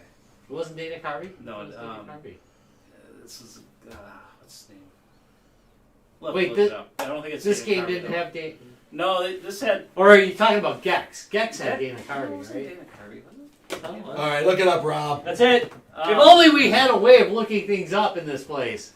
It wasn't Dana Carvey? No, It was Dana Carvey. This is what's his name? We'll have Wait, to look this- it up. I don't think it's This Dana game Carvey, didn't though. have Dana. No, this had. Or are you talking about Gex? Gex had that- Dana No, it Carvey, wasn't right? Dana Carvey, was it? Oh, All right, look it up, Rob. That's it. Um, If only we had a way of looking things up in this place.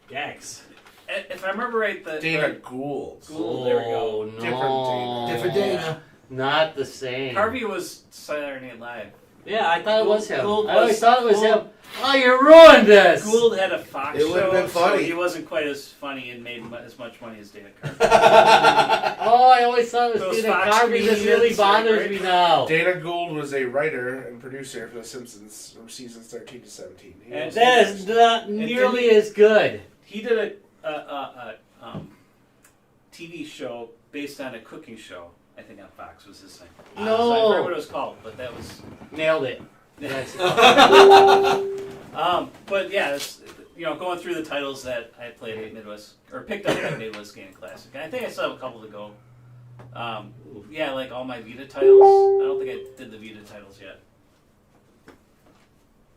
Gex. If I remember right, Dana the Gould. Gould, there we go. Oh, no. Different Dana. Different Dana. Not the same. Harvey was Saturday Night Live. Yeah, I thought it was him. Gould I always was- thought it was Gould- him. Oh, you ruined this. Gould had a Fox It show, would've been so funny. he wasn't quite as funny and made as much money as Dana Carvey. Oh, I always thought it was Those Dana Fox Carvey. This really comedians, bothers right? me now. Dana Gould was a writer and producer for The Simpsons from seasons 13 to 17. He And was- That is not nearly as good. He did a TV show based on a cooking show. I think on Fox was his thing. No. So I forget what it was called, but that was. Nailed it. That's But yeah, it's, going through the titles that I played at Midwest or picked up at Midwest Gaming Classic, and I think I still have a couple to go. Yeah, like all my Vita titles. I don't think I did the Vita titles yet.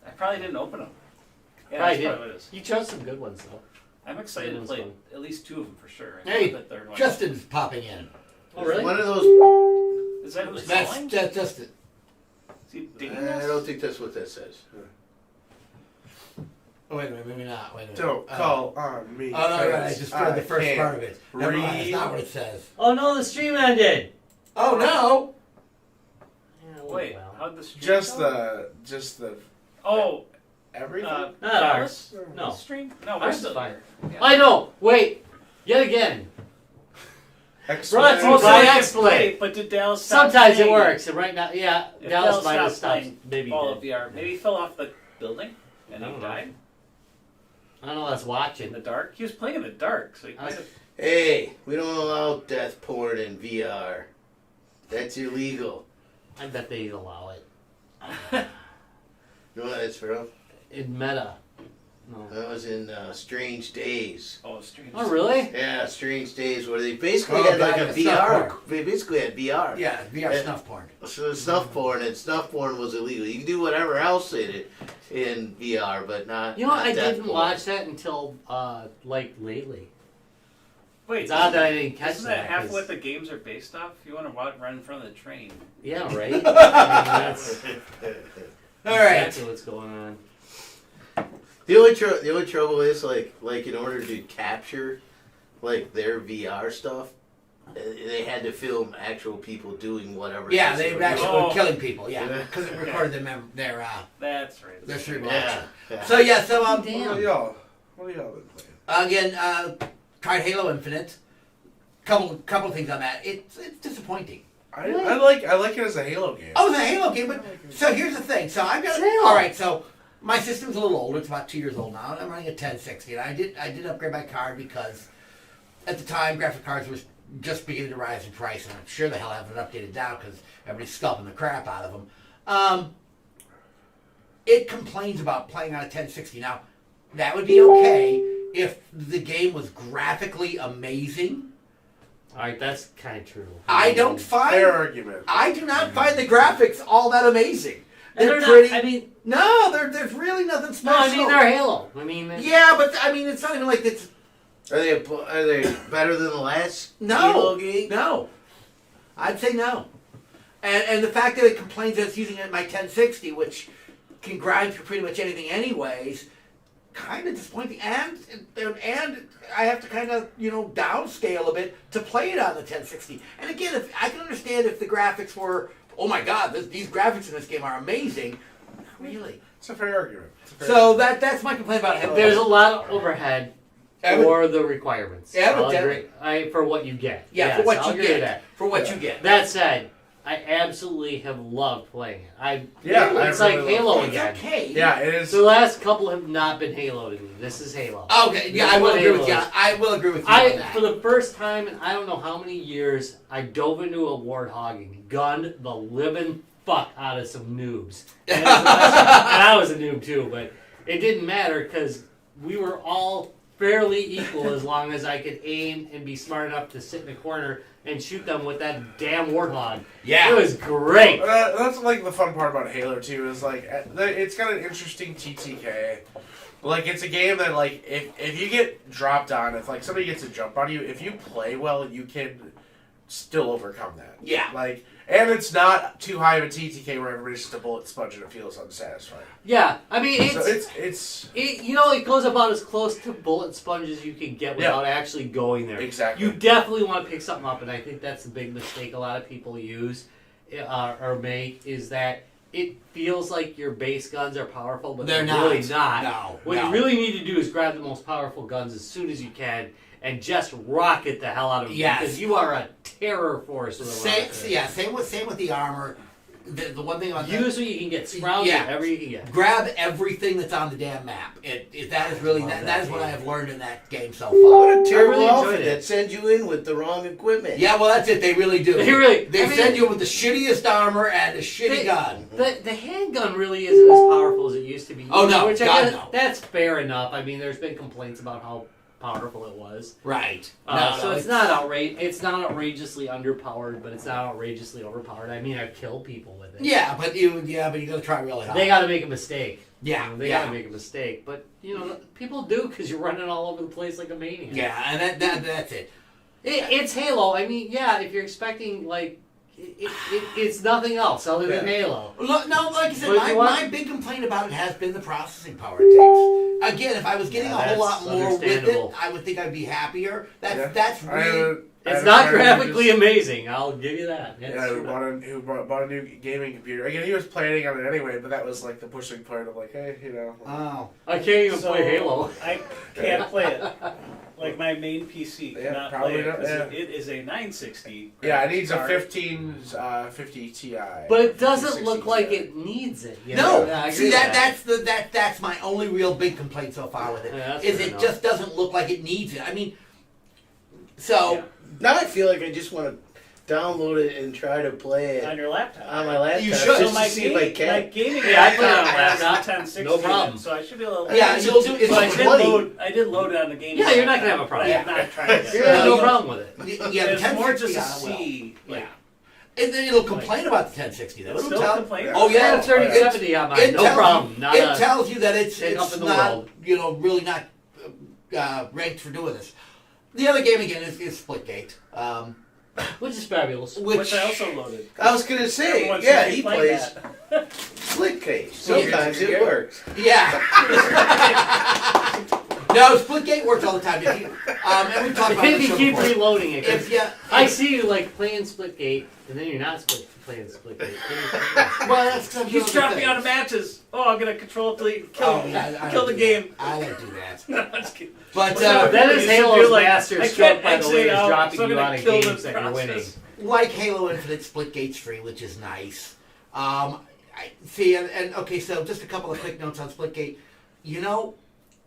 I probably didn't open them. Yeah, Probably that's did. probably what it is. You chose some good ones though. I'm excited to That play one's at least two of them for sure. Hey, the third one. Justin's popping in. Oh really? One of those. Is that who's That's calling? Justin. Is he digging I us? don't think that's what that says. Oh, wait a minute, maybe not. Wait a minute. Don't call on me. Oh, no, right. I 'cause just read the first can't part of it. Never mind, read. that's not what it says. Oh no, the stream ended. Oh, no. Yeah, Wait, well. how'd the stream Just go? the Oh, everything. Not Dallas? ours. No. Stream? No, we're Ours is still fine. here. Yeah. I know. Wait. Yet again. Explain. Brought to you Oh, so by they can X-Play. play, but did Dallas stop Sometimes it playing? works, and right now, yeah, If Dallas might have stopped stopped. playing Maybe all did. of VR. Maybe he fell off the building and I he don't know. died I don't know. That's in watching. the dark. He was playing in the dark, so he I- might have. Hey, we don't allow death porn in VR. That's illegal. I bet they allow it You know what that's from? in Meta. No. That was in Strange Days. Oh, strange. Oh really? Yeah, Strange Days, where they basically Oh, had like God, a it's not VR. porn. They basically had VR. Yeah, VR Yeah. snuff porn. So snuff porn, and snuff porn was illegal. You can do whatever else in it in VR, but not. You know, not I death didn't porn. watch that until like lately. Wait, It's odd that I didn't catch isn't that half 'cause- what the games are based off? You want to run in front of the train. Yeah, right. I mean, that's All right. exactly what's going on. The only trouble is like in order to capture like their VR stuff, they had to film actual people doing whatever. Yeah, it is they were actually doing. were killing people. Yeah, Yeah. because it recorded their That's right. their stream. Yeah. So yeah, so What are Damn. y'all? What are y'all been playing? again, tried Halo Infinite. Couple things on that. It's disappointing. I like it as a Halo game. Oh, it's a Halo game, but so here's the thing. So I've got It's Halo. all right. So my system's a little older. It's about 2 years old now, and I'm running a 1060. And I did upgrade my card because at the time graphic cards were just beginning to rise in price, and I'm sure the hell haven't updated now because everybody's scalping the crap out of them. It complains about playing on a 1060. Now that would be okay if the game was graphically amazing. All right, that's kind of true. I don't find. Fair argument. I do not find the graphics all that amazing. And They're they're pretty. not. I mean, No, there's really nothing no, special. I mean they're Halo. I mean, Yeah, but I mean it's not even like it's Are they better than the last no, Halo game? no. I'd say no. And the fact that it complains that it's using it in my 1060, which can grind through pretty much anything anyways, kind of disappointing. And I have to kind of downscale a bit to play it on the 1060. And again, if I can understand if the graphics were, oh my God, these graphics in this game are amazing. Not really. It's a fair argument. It's a fair So argument. that's my complaint about Halo. there's a lot of overhead I would- for the requirements. Yeah, I would I'll definitely- agree. For what you get. Yeah, Yes, for what I'll you agree with get. that. For what you get. That said, I absolutely have loved playing it. Yeah, it's I like really Halo love It's again. okay. Yeah, it is. The last couple have not been Halo to me. This is Halo. Okay, yeah, This I is will what agree with you. Halo is. I will agree with you on that. For the first time in I don't know how many years, I dove into a warthog and gunned the living fuck out of some noobs. And I was a noob too, but it didn't matter because we were all fairly equal as long as I could aim and be smart enough to sit in the corner and shoot them with that damn warthog. Yeah. It was great. That's like the fun part about Halo 2 is like it's got an interesting TTK. Like, it's a game that, like, if you get dropped on, if, like, somebody gets a jump on you, if you play well, you can still overcome that. Yeah. Like, and it's not too high of a TTK where everybody's just a bullet sponge and it feels unsatisfying. Yeah, I mean, So it's it goes about as close to bullet sponge as you can get without actually going there. Exactly. You definitely want to pick something up, and I think that's the big mistake a lot of people use or make, is that it feels like your base guns are powerful, but They're really not. not. No, What no. you really need to do is grab the most powerful guns as soon as you can and just rocket the hell out of them. Yes. Because you are a terror force with a rocket. Same with the armor. The one thing about Use what you can get. Scrounge Yeah. whatever you can get. grab everything that's on the damn map. That is really that is what I have learned in that game so far. What a terrible really enjoyed outfit it. that sends you in with the wrong equipment. Yeah, well, that's it. They really do. They send you with the shittiest armor and a shitty gun. The handgun really isn't as powerful as it used to be. Oh, no. Which I God, guess no. that's fair enough. I mean, there's been complaints about how powerful it was. Right. So it's not outrageous. It's not outrageously underpowered, but it's not outrageously overpowered. I mean, I've killed people with it. Yeah, but you gotta try really hard. They got to make a mistake. Yeah, They yeah. got to make a mistake. But people do because you're running all over the place like a maniac. Yeah, and that's it. It's Halo. I mean, yeah. If you're expecting like, it's nothing else other than Halo. Look, no, like I said, But if you want- my big complaint about it has been the processing power it takes. Again, if I was getting a whole lot that's more with it, understandable. I would think I'd be happier. That's Yeah. that's really. It's not graphically amazing. I'll give you that. It's Yeah, true. who bought a new gaming computer. Again, he was planning on it anyway, but that was like the pushing part of like, hey, Oh. I can't even So, play Halo. I can't play it. Like my main PC Yeah, cannot probably play it. not, 'Cause yeah. It is a 960. yeah, it needs a card. 1550 Ti. But it doesn't 5060 look like Ti. it needs it. you No, know? Yeah, I agree see with that's my only real big complaint so far with it. Yeah, that's Is fair it enough. just doesn't look like it needs it. I mean, so Yeah. Now I feel like I just want to download it and try to play it On your laptop. on my laptop You should. just So to my, see if I my can. gaming Yeah, I play it on laptop my has laptop. 1060. No problem. So I should be able to. yeah, you'll do it's So I like did 20. load it on the game. Yeah, you're not gonna have a problem. I have not tried it. Yeah, Yeah, no you- problem with it. Yeah, the It's more 1060 just to on it will. see. Like, And then it'll complain about the 1060 though. It'll It'll still tell. complain. Oh I yeah, have 3070 on mine. it No tells problem. You, Not it a, tells you that take up it's in the not world. really not ranked for doing this. The other game again is Splitgate, which is fabulous. which I also loaded. I was gonna say, Everyone yeah, seems to he be playing plays that. Split Cage. Sometimes Yeah. it works. Yeah. No, Splitgate works all the time. If you, and we've talked about If this you show keep before. reloading it, 'cause If you, I see you like playing Splitgate, and then you're not playing Splitgate. well, that's He's dropping out of matches. Oh, I'm gonna control it till he Oh, kill, yeah, I kill don't the do game. that. I don't do that. No, I'm just kidding. But Whatever. That You is should Halo's do, like, master I stroke, can't by the way, exit is out, dropping so I'm you gonna out of kill the games that you're winning. process. like Halo Infinite, Splitgate's free, which is nice. I see, and okay, so just a couple of quick notes on Splitgate. You know,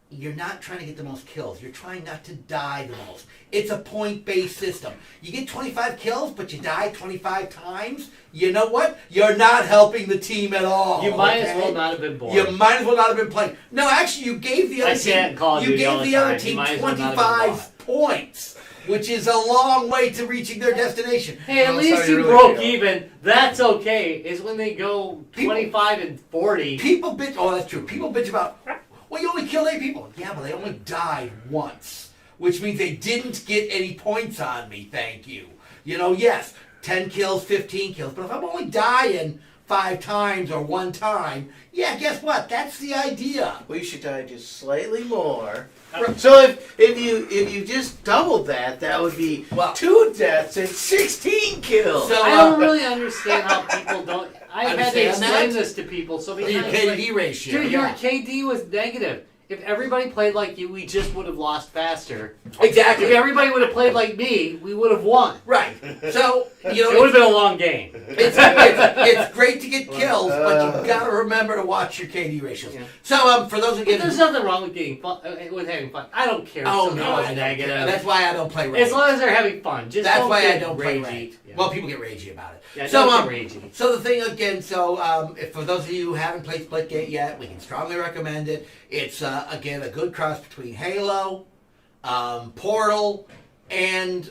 you're not trying to get the most kills. You're trying not to die the most. It's a point-based system. You get 25 kills, but you die 25 times. You know what? You're not helping the team at all. You might as okay? well not have been born. You might as well not have been playing. No, actually, you gave the other I see it in team. Call of You Duty all gave the the other time. You team might as well not have been 25 points, which is a long way to reaching their destination. Hey, at Well, that's least how you you really broke feel. even. That's okay. Is when they go 25 and 40. People bitch. Oh, that's true. People bitch about. Well, you only killed 8 people. Yeah, but they only died once, which means they didn't get any points on me. Thank you. You know, yes, 10 kills, 15 kills. But if I'm only dying 5 times or 1 time, yeah, guess what? That's the idea. Well, you should die just slightly more. Right. So if you just doubled that, that would be Well- 2 deaths and 16 kills. So, I don't really understand how people don't. I've had to Understand explain that? this to people so many Your times. KD like, ratio. dude, yeah. your KD was negative. If everybody played like you, we just would have lost faster. Exactly. If everybody would have played like me, we would have won. Right. So, you It know, would have been a long game. it's great to get kills, but you've got to remember to watch your KD ratios. Yeah. So, for those But again, there's nothing wrong with getting fun, with having fun. I don't care. If oh somebody no, was I don't negative. care. That's why I don't play Rage. As long as they're having fun. Just That's don't why I get don't play ragey. Rage. Yeah. Well, people get ragey about it. Yeah, So, don't get ragey. So the thing again, if for those of you who haven't played Splitgate yet, we can strongly recommend it. It's again a good cross between Halo, Portal, and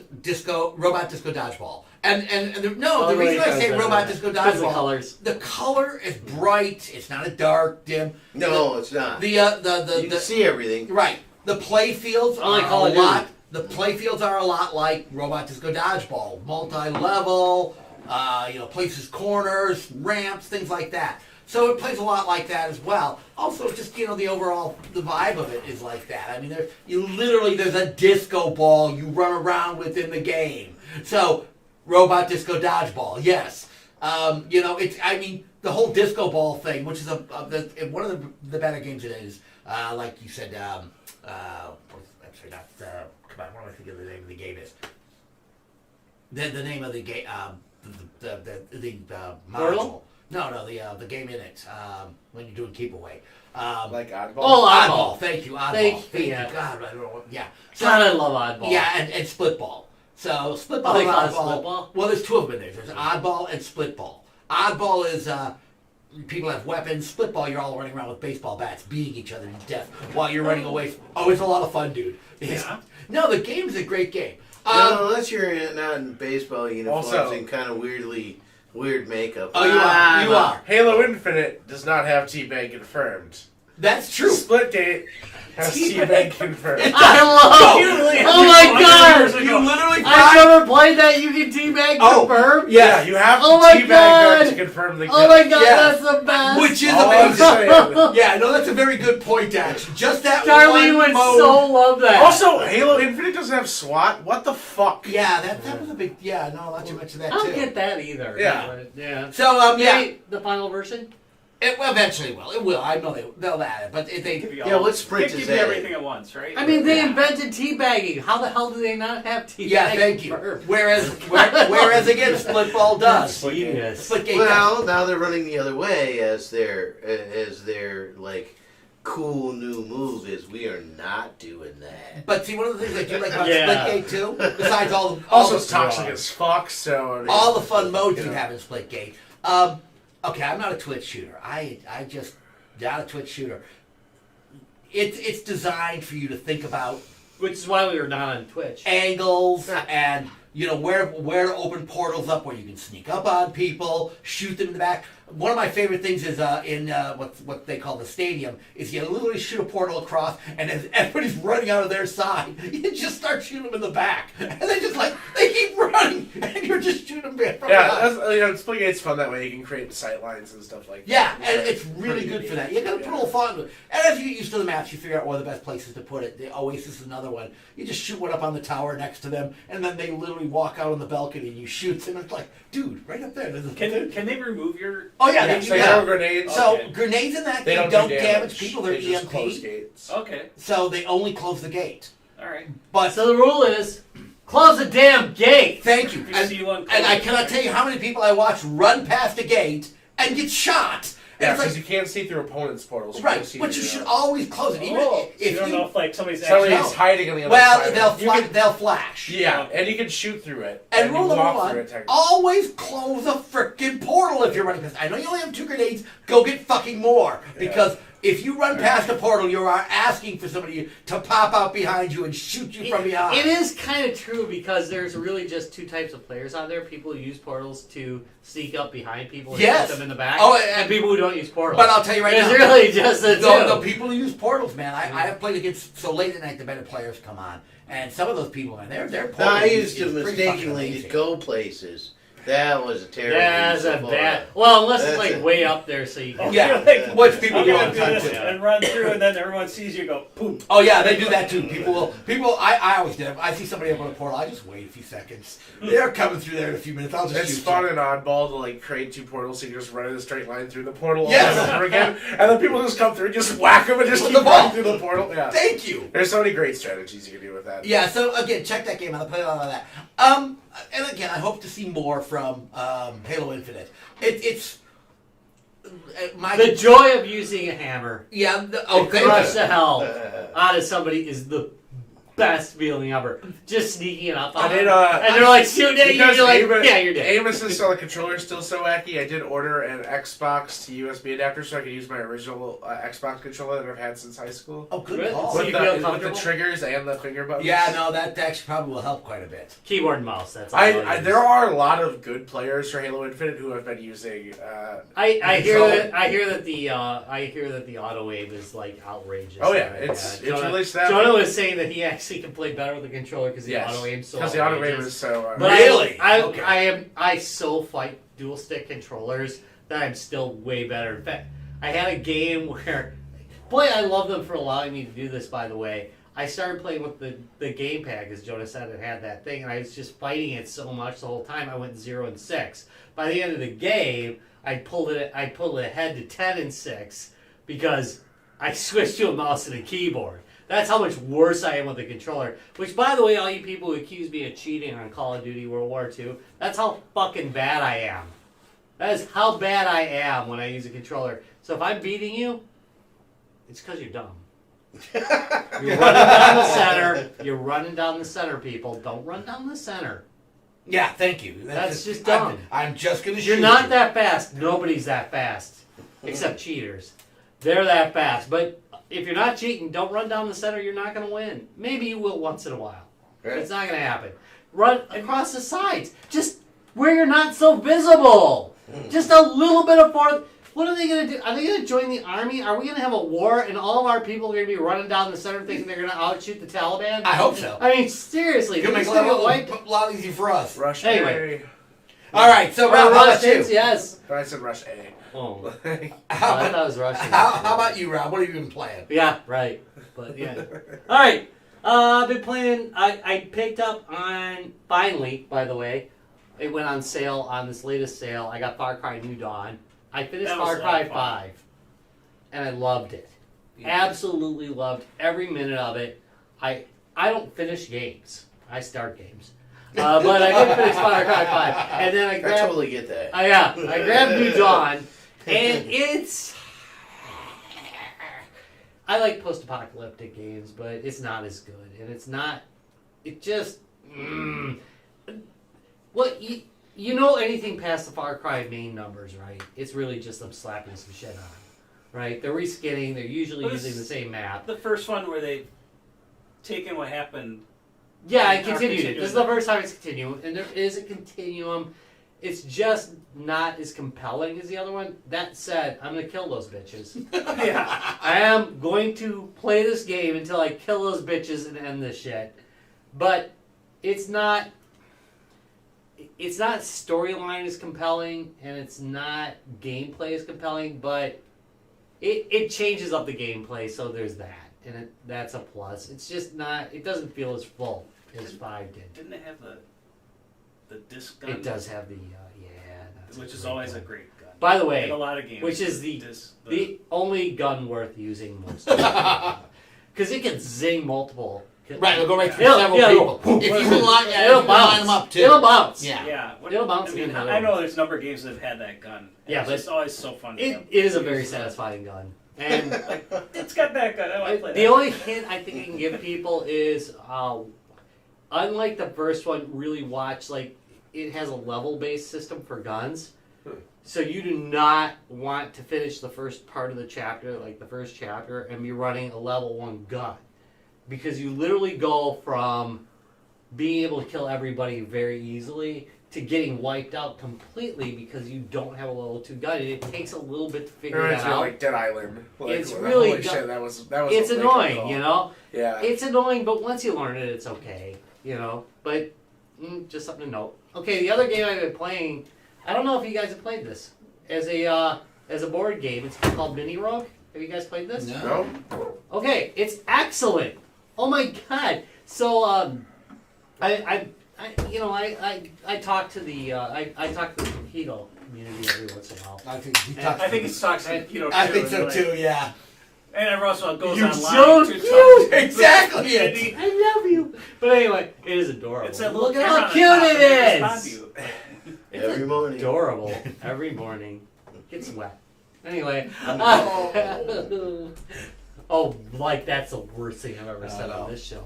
Robot Disco Dodgeball. And the Oh, reason I because say of Robot the- Disco because of the Dodgeball, colors. the color is bright. It's not a dark, dim. No, it's not. The You can see everything. right. The play fields I like are Call a of Duty. lot. The play fields are a lot like Robot Disco Dodgeball, multi-level. Places corners, ramps, things like that. So it plays a lot like that as well. Also, just the vibe of it is like that. I mean, there's a disco ball you run around with in the game. So, Robot Disco Dodgeball, yes. The whole disco ball thing, which is one of the better games it is. Like you said, come on, what do I think of the name of the game is? The name of the game, the Portal? No, the game in it, when you're doing keep away. Like Oddball. Oh, Oddball. Thank you, Oddball. Thank you, you. yeah. God, I don't know what, yeah. God, I love Oddball. Yeah, and Splitball. So Splitball Oh, they and call it Oddball. Splitball? Well, there's two of them in there. There's Oddball and Splitball. Oddball is people have weapons. Splitball, you're all running around with baseball bats, beating each other to death while you're running away. It's a lot of fun, dude. Yeah. No, the game's a great game. No, unless you're not in baseball uniforms Also- and kind of weird makeup. Oh, you are. You are. Halo Infinite does not have T-Bag confirmed. That's true. Splitgate has T-Bag confirmed. I love it. Oh my god! You literally I've never played that. You can teabag confirm. Yeah, you have Oh my to T-Bag them God. to confirm the kill. Oh my god, Yeah. that's the best. Which is All I'm amazing. saying. Yeah, no, that's a very good point, actually. Just that Charlie one would mode. so love that. Also, Halo Infinite doesn't have SWAT. What the fuck? Yeah, that was a big. Yeah, no, I'll let you mention that I don't too. get that either. Yeah. But, yeah. So, The final version? it eventually will. It will. I know they'll add it, but Give you Yeah, all- what sprint give is you that? everything at once, right? I mean, they Yeah. invented teabagging. How the hell do they not have teabagging? yeah, thank you. confirmed? Whereas again, Splitball does. Genius. Splitgate does. Well, now they're running the other way as their like cool new move is we are not doing that. But see, one of the things I do like about Yeah. Splitgate too, besides all Also, the it's toxic as fuck. So I mean, all the fun modes you know. have in Splitgate. Okay, I'm not a Twitch shooter. I just not a Twitch shooter. It's designed for you to think about Which is why we were not on Twitch. angles and where to open portals up where you can sneak up on people, shoot them in the back. One of my favorite things is in what they call the stadium is you literally shoot a portal across, and as everybody's running out of their side, you just start shooting them in the back, and they keep running, and you're just shooting them from Yeah, behind. Splitgate's fun that way. You can create sight lines and stuff like that. Yeah, and it's really good for that. You gotta put a Yeah. little thought into it. And as you get used to the maps, you figure out where the best places to put it. The Oasis is another one. You just shoot one up on the tower next to them, and then they literally walk out on the balcony, and you shoot them. It's like, dude, right up there. There's a Can they remove your? Oh yeah, Yes, they they do. throw Yeah. grenades. So Okay. grenades in that They game don't don't damage people. They're They just close EMP. gates. Okay, So they only close the gate. all right. But So the rule is, close the damn gate. thank you. If you see one And I close, cannot tell you how many people I watch run past a gate and get shot. And Yeah, it's like, because you can't see through opponents' portals. You right, can see but through you your should own. always close it. Even Oh, so if you don't know if like somebody's Somebody actually. is hiding on the other well, side. they'll flash. Yeah, and you can shoot through it. And you rule number walk one, through it, technically. always close a frickin' portal if you're running past. I know you only have 2 grenades, go get fucking more. Because if you run past a portal, you are asking for somebody to pop out behind you and shoot you from behind. It is kind of true because there's really just two types of players out there. People who use portals to sneak up behind people and Yes. shoot them in the back. Oh, and people who don't use portals. But I'll tell you right it's now. really just the two. The people who use portals, man, I have played against, so late at night the better players come on. And some of those people, man, their portal I is used to pretty fucking mistakenly amazing. go places. That was a terrible. That's use a of bad. aura. Well, unless it's That's like it. way up there, so you can. Yeah, Like, which people I'm do all gonna the do time this too. and run through, and then everyone sees you go boom. Oh yeah, they do that too. I always do. I see somebody open a portal, I just wait a few seconds. They're coming through there in a few minutes. I'll just It's shoot fun you. and oddball to like create 2 portals so you just run in a straight line through the portal Yes. all over again, and then people just come through, just whack them, and just With keep the ball. running through the portal. Yeah, Thank you. there's so many great strategies you can do with that. Yeah, so again, check that game out. I play a lot of that. And again, I hope to see more from Halo Infinite. It's my The joy of using a hammer yeah. to Thank crush you. the hell out of somebody is the best feeling ever. Just sneaking up on I did, them. And they're like shooting at you, and you're like, Amos, yeah, you're dead. Amos is so the controller's still so wacky. I did order an Xbox to USB adapter so I could use my original Xbox controller that I've had since high school. Oh, good Really? call. So With you the, feel with the comfortable? triggers and the finger buttons. Yeah, no, that actually probably will help quite a bit. Keyboard and mouse, that's all I use. There are a lot of good players for Halo Infinite who have been using. I hear controller. that the auto aim is like outrageous. Oh yeah, it's Jonah, really snappy. Jonah was saying that he actually can play better with the controller because the auto aim's so because the auto aim outrageous. is so. But Really? I so fight dual stick controllers that I'm still way better. In fact, I had a game where, boy, I love them for allowing me to do this. By the way, I started playing with the gamepad because Jonah said it had that thing, and I was just fighting it so much the whole time. I went 0-6. By the end of the game, I pulled it ahead to 10-6 because I switched to a mouse and a keyboard. That's how much worse I am with the controller. Which, by the way, all you people who accuse me of cheating on Call of Duty World War II, that's how fucking bad I am. That is how bad I am when I use a controller. So if I'm beating you, it's because you're dumb. You're running down the center. You're running down the center, people. Don't run down the center. Yeah, thank you. That's just dumb. I'm just going to shoot You're not you. that fast. Nobody's that fast. Except cheaters. They're that fast. But if you're not cheating, don't run down the center. You're not going to win. Maybe you will once in a while. Right. It's not going to happen. Run across the sides. Just where you're not so visible. Just a little bit of forward. What are they going to do? Are they going to join the army? Are we going to have a war and all of our people are going to be running down the center thinking they're going to outshoot the Taliban? I hope so. I mean, seriously. You'll make they're it a gonna get wiped. lot easy for us. Rush Anyway. A. All right, so Rob, how about you? Russians, yes. I said Rush A. Oh, How I thought about, it was Russian. how about you, Rob? What have you been playing? Yeah, right. But yeah. All right. I've been playing. I picked up on finally. By the way, it went on sale on this latest sale. I got Far Cry New Dawn. I finished That was Far a lot Cry of fun. 5, and I loved it. Yeah. Absolutely loved every minute of it. I don't finish games. I start games. But I did finish Far Cry 5, and then I I grabbed. totally get that. I grabbed New Dawn, and it's. I like post-apocalyptic games, but it's not as good, and it's not. It just. What you know anything past the Far Cry main numbers, right? It's really just them slapping some shit on, right? They're reskinning. They're usually But using it's- the same map. The first one where they taken what happened. Yeah, it Are continued. continuing. This is the first time it's continuing, and there is a continuum. It's just not as compelling as the other one. That said, I'm gonna kill those bitches. Yeah. I am going to play this game until I kill those bitches and end this shit. But it's not storyline as compelling, and it's not gameplay as compelling, but it changes up the gameplay, so there's that. And that's a plus. It's just not, it doesn't feel as full as 5 did. Didn't it have the disc gun? It does have the, that's Which is great always gun. a great gun. By the In way, a lot of games. which is the disc, only gun worth using most of the time. Because it can zing multiple. Right, it'll go right through It'll- several yeah, people. it'll- If you can line, yeah, It'll you can line them bounce. up too. It'll bounce. Yeah. Yeah. It'll bounce I mean, again. I know there's a number of games that have had that gun. Yeah, it's but just always so fun. to It have. is a very satisfying gun. And It's got that gun. I want to play the that. only hint I think I can give people is, unlike the first one, really watch, like, it has a level-based system for guns. So you do not want to finish the first part of the chapter, like the first chapter, and be running a level 1 gun. Because you literally go from being able to kill everybody very easily to getting wiped out completely because you don't have a level 2 gun. And it takes a little bit to It figure reminds that me of out. like Dead Island. Like, It's holy really shit. That was It's a wake-up annoying, call. you know? Yeah. It's annoying, but once you learn it, it's okay, you know? But, just something to note. Okay, the other game I've been playing, I don't know if you guys have played this. As a board game, it's called Mini Rogue. Have you guys played this? No. No? Okay, it's excellent. Oh my god. So I talk to the I talk to the Keto community every once in a while. I think he And talks. I think it's toxic. You know, I think so too. Yeah. And every once in a while it goes You're online. so to cute! talk- Exactly it. I love you. But anyway, it is adorable. It's that little Look at camera how on cute the top and they it respond is. to you. It's Every morning. adorable every morning. Gets wet. Anyway. Oh, like that's the worst thing I've ever said on this show.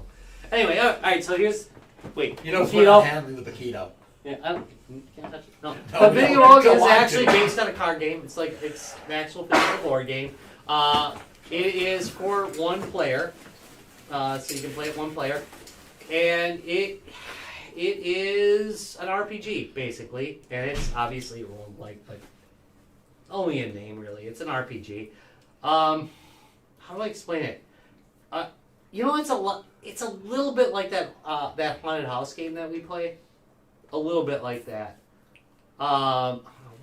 Anyway, all right. So here's. Wait. You don't Paquito. handling the Paquito. Yeah, I don't. You can't touch it. No. No, The no, Video Rogue don't is want actually to. based on a card game. It's an actual physical board game. It is for one player, so you can play it one player, and it is an RPG basically, and it's obviously roguelike, but only in name really. It's an RPG. How do I explain it? It's a little bit like that haunted house game that we play. A little bit like that. What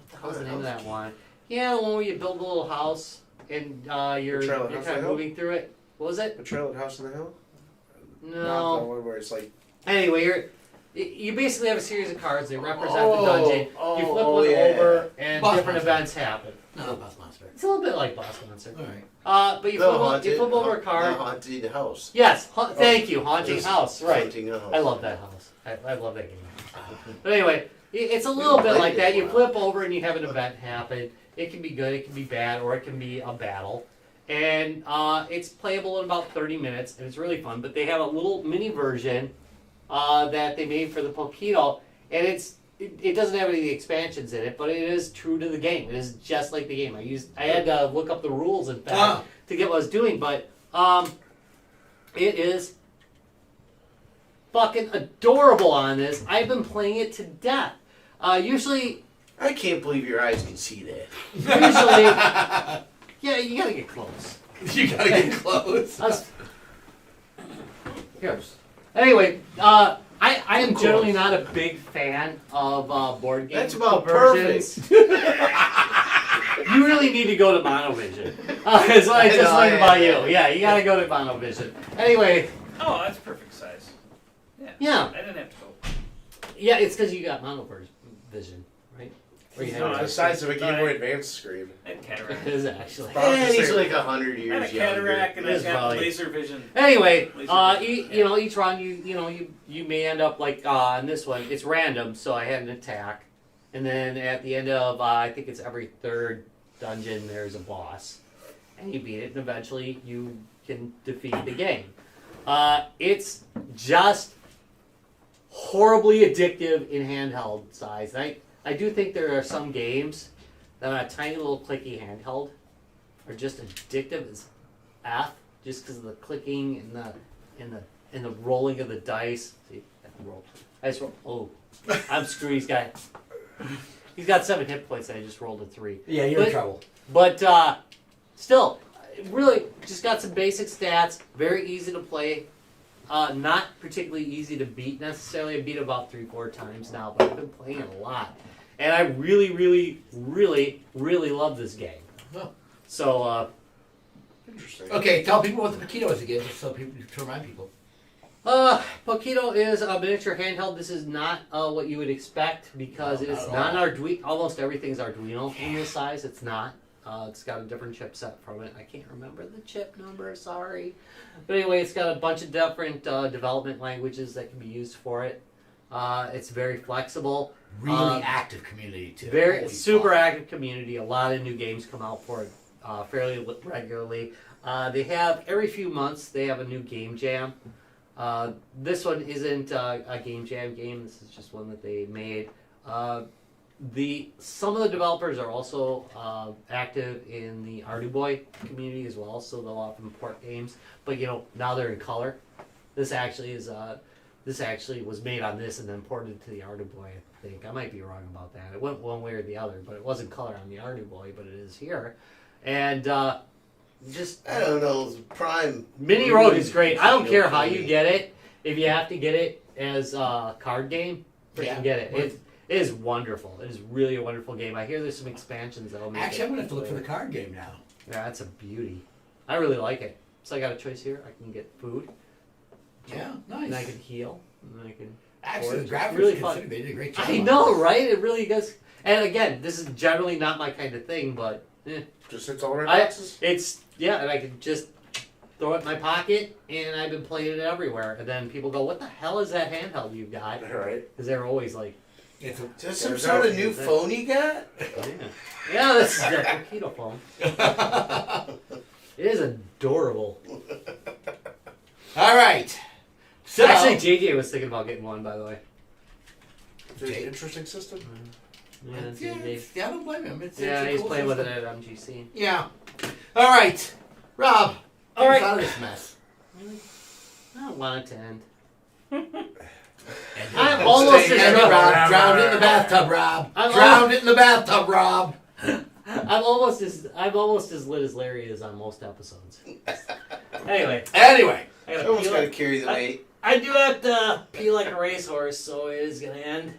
the hell's the name of that one? Yeah, the one where you build a little house and you're Betrayal at kind House on of the Hill? moving through it. What was it? Betrayal at House on the Hill? Not the No. one where it's like. Anyway, you basically have a series of cards. They represent the dungeon. You flip one yeah. over, and Boss different monster. events happen. No, Boss Monster. It's a little bit like Boss Monster. All right. But you The flip over a card. The haunted house. Yes, thank you, Haunting Just House. Right. Haunting house. I love that house. I love that game. But anyway, it's a little bit like that. You flip over and you have an event happen. It can be good, it can be bad, or it can be a battle. And it's playable in about 30 minutes, and it's really fun. But they have a little mini version that they made for the Paquito, and it doesn't have any of the expansions in it, but it is true to the game. It is just like the game. I had to look up the rules, in fact, to get what I was doing, but it is fucking adorable on this. I've been playing it to death. Usually, I can't believe your eyes can see that. yeah, you gotta get close. You gotta get close. Here. Anyway, I am generally not a big fan of board game That's about versions. You really need to go to Monovision. That's what I just learned about you. Yeah, you gotta go to Monovision. Anyway, Oh, that's perfect size. yeah, I didn't have to go. yeah, it's because you got Monovision, right? Or you No, have The size of a Game Boy Advance screen. I had cataract. it is actually. And he's like 100 I had years a younger. cataract and It I is got probably- laser vision. Anyway, Laser each round you may end up like on this one. It's random, so I had an attack, and then at the end of I think it's every third dungeon there's a boss, and you beat it, and eventually you can defeat the game. It's just horribly addictive in handheld size. I do think there are some games that on a tiny little clicky handheld are just addictive as F, just because of the clicking and the rolling of the dice. See, I can roll. I just roll. Oh, I'm screwed. He's got 7 hit points, and I just rolled a 3. Yeah, you're in trouble. But still, really, just got some basic stats. Very easy to play. Not particularly easy to beat necessarily. I beat it about 3-4 times now, but I've been playing it a lot, and I really, really, really, really love this game. Oh. So. Interesting. Okay, tell people what the Paquito is again, just so people to remind people. Paquito is a miniature handheld. This is not what you would expect because No, it's not not at an Arduino. Almost everything's Arduino in this size. It's not. It's got a different chipset from it. I can't remember the chip number. Sorry, but anyway, it's got a bunch of different development languages that can be used for it. It's very flexible. Really active community too. Very Holy super fuck. active community. A lot of new games come out for it fairly regularly. They have every few months they have a new game jam. This one isn't a game jam game. This is just one that they made. Some of the developers are also active in the Arduboy community as well, so they'll often port games. But now they're in color. This actually was made on this and then ported to the Arduboy. I think I might be wrong about that. It went one way or the other, but it wasn't color on the Arduboy, but it is here. And just I don't know. Prime. Mini Rogue is great. I don't care how you get it. If you have to get it as a card game, freaking get it. It is wonderful. It is really a wonderful game. I hear there's some expansions that'll make Actually, it. I'm gonna have to look for the card game now. Yeah, that's a beauty. I really like it. So I got a choice here. I can get food, Yeah, and I nice. can heal, and I can. Actually, the It's graphics really considered, fun. they did a great job. I on know, it. right? It really does. And again, this is generally not my kind of thing, but Just its all right boxes? and I can just throw it in my pocket, and I've been playing it everywhere. And then people go, "What the hell is that handheld you got?" Alright. Because they're always like, It's a, Is that some There's sort of no- new phone you got? "Yeah, this is a Paquito phone." It is adorable. all right. So, Actually, JJ was thinking about getting one, by the way. It's an interesting system. Yeah, yeah, JJ. I don't blame him. It's Yeah, a he's cool playing with it system. at MGC. Yeah. All right, Rob. All right. Get us out of this mess. I don't want it to end. And I'm almost Stay as in, Rob. forever. Drowned it in the bathtub, Rob. I'm Drowned it in the bathtub, Rob. I'm almost as lit as Larry is on most episodes. Anyway, Anyway, I gotta Someone's peel got to it. carry the weight. I do have to pee like a racehorse, so it is gonna end.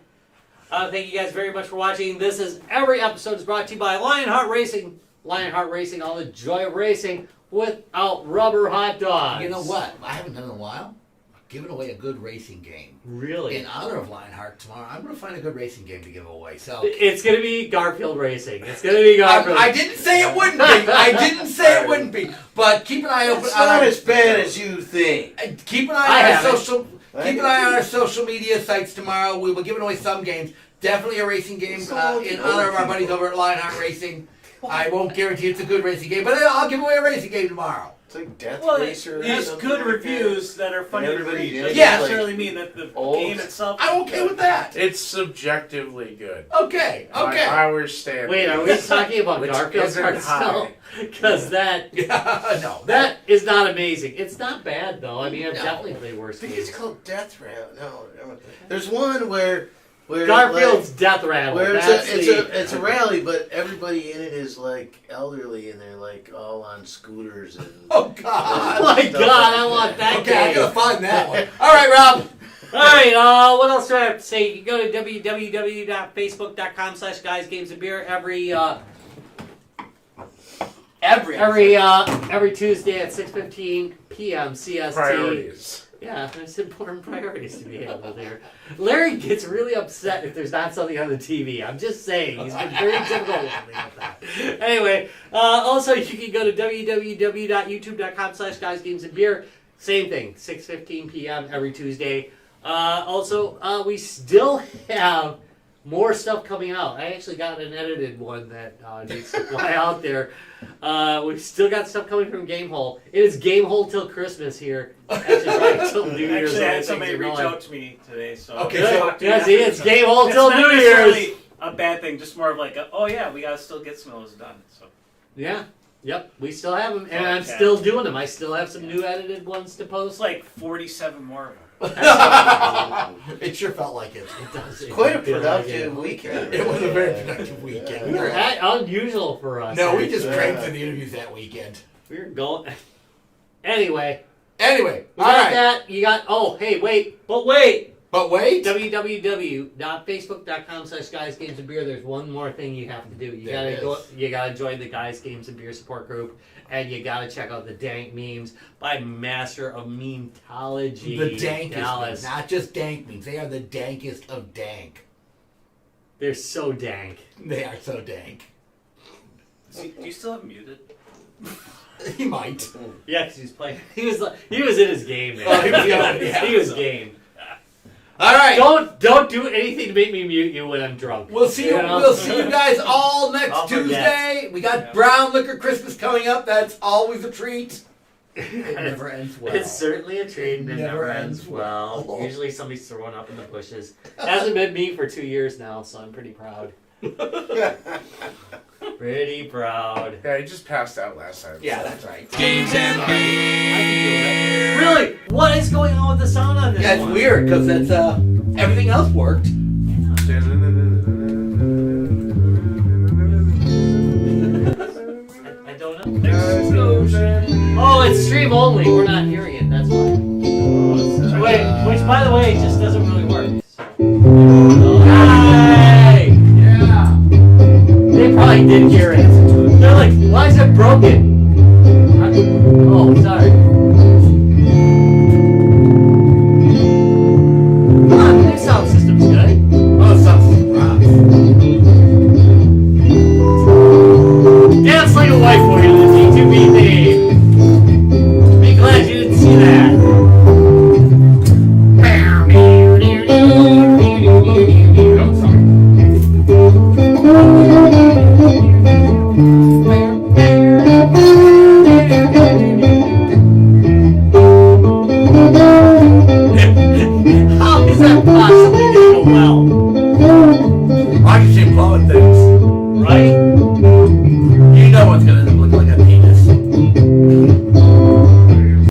Thank you guys very much for watching. This is every episode is brought to you by Lionheart Racing. Lionheart Racing, all the joy of racing without rubber hot dogs. you know what? I haven't done in a while. Giving away a good racing game. Really? In honor of Lionheart tomorrow, I'm going to find a good racing game to give away. So It's gonna be Garfield Racing. It's gonna be Garfield. I didn't say it wouldn't be. I didn't say it wouldn't be. But keep an eye open. It's not as bad as you think. Keep an I eye on have our it. social. Keep an eye on our social media sites tomorrow. We will be giving away some games. Definitely a racing game in honor of our buddies over at Lionheart Racing. I won't guarantee it's a good racing game, but I'll give away a racing game tomorrow. It's like Death Well, Racer. or these something good like reviews that are funny to Everybody read did. doesn't Yes. necessarily mean that the Old. game itself. I'm okay with that. It's subjectively good. Okay. By Okay. our standards. Wait, are we talking about Which Garfield isn't cards high. still? Because that Yeah. No. that is not amazing. It's not bad though. I mean, I've No. definitely played worse I think it's games. called Death Rattle. No, there's one where Garfield's Death Rattle. Where That's it's a rally, but everybody in it is like elderly and they're like all on scooters and. Oh God. Oh my Stuff God, like I want that Okay, I game. gotta find that one. All right, Rob. All right, what else do I have to say? You can go to www.facebook.com/guysgamesandbeer every Tuesday at 6:15 p.m. CST. Priorities. Yeah, there's important priorities to be handled here. Larry gets really upset if there's not something on the TV. I'm just saying. He's been very difficult with me with that. Anyway, also you can go to www.youtube.com/guysgamesandbeer. Same thing, 6:15 p.m. every Tuesday. Also, we still have more stuff coming out. I actually got an edited one that needs to fly out there. We've still got stuff coming from Gamehole. It is Gamehole till Christmas here. Actually, probably till New Year's. Actually, I when had things somebody are reach going. out to me today, so Okay, I'll so- talk to you Yeah, see, after it's the- Gamehole till It's not New necessarily Year's. a bad thing, just more of like, oh yeah, we gotta still get some of those done. So Yeah, yep, we still have them, and I'm Okay. still doing them. I still have some new edited ones to it's post. like 47 more of them. It sure felt like it. It does. It's quite a It feels like productive weekend. It was a very productive weekend. We were unusual for us. No, we just Yeah. cranked through the interviews that weekend. We were going. Anyway, Anyway, we all got right. that. You got. Oh, hey, wait, but wait. But wait. www.facebook.com/guysgamesandbeer. There's one more thing you have to do. You There gotta go. is. You gotta join the Guys Games and Beer support group, and you gotta check out the dank memes by Master of Memetology. The dankest Dallas. memes, not just dank memes. They are the dankest of dank. They're so dank. They are so dank. Do you still have muted? He might. Yeah, because he's playing. He was in his game, man. Oh, he was going, yeah. He was game. All right. Don't do anything to make me mute you when I'm drunk. We'll see you. You know? We'll see you guys all next I'll forget. Tuesday. We got Yeah. Brown Liquor Christmas coming up. That's always a treat. It never ends well. It's certainly a trade and it never ends well. Usually somebody's throwing up in the bushes. Hasn't been me for 2 years now, so I'm pretty proud. Pretty proud. Yeah, he just passed out last time. Yeah, that's right. I can do it. Really? What is going on with the sound on this Yeah, it's one? weird because it's everything else worked. I don't know. Oh, it's stream only. We're not hearing it. That's why. Which, by the way, just doesn't really work. So. Hey! Yeah. They probably did hear it. They're like, why is it broken? Oh, sorry.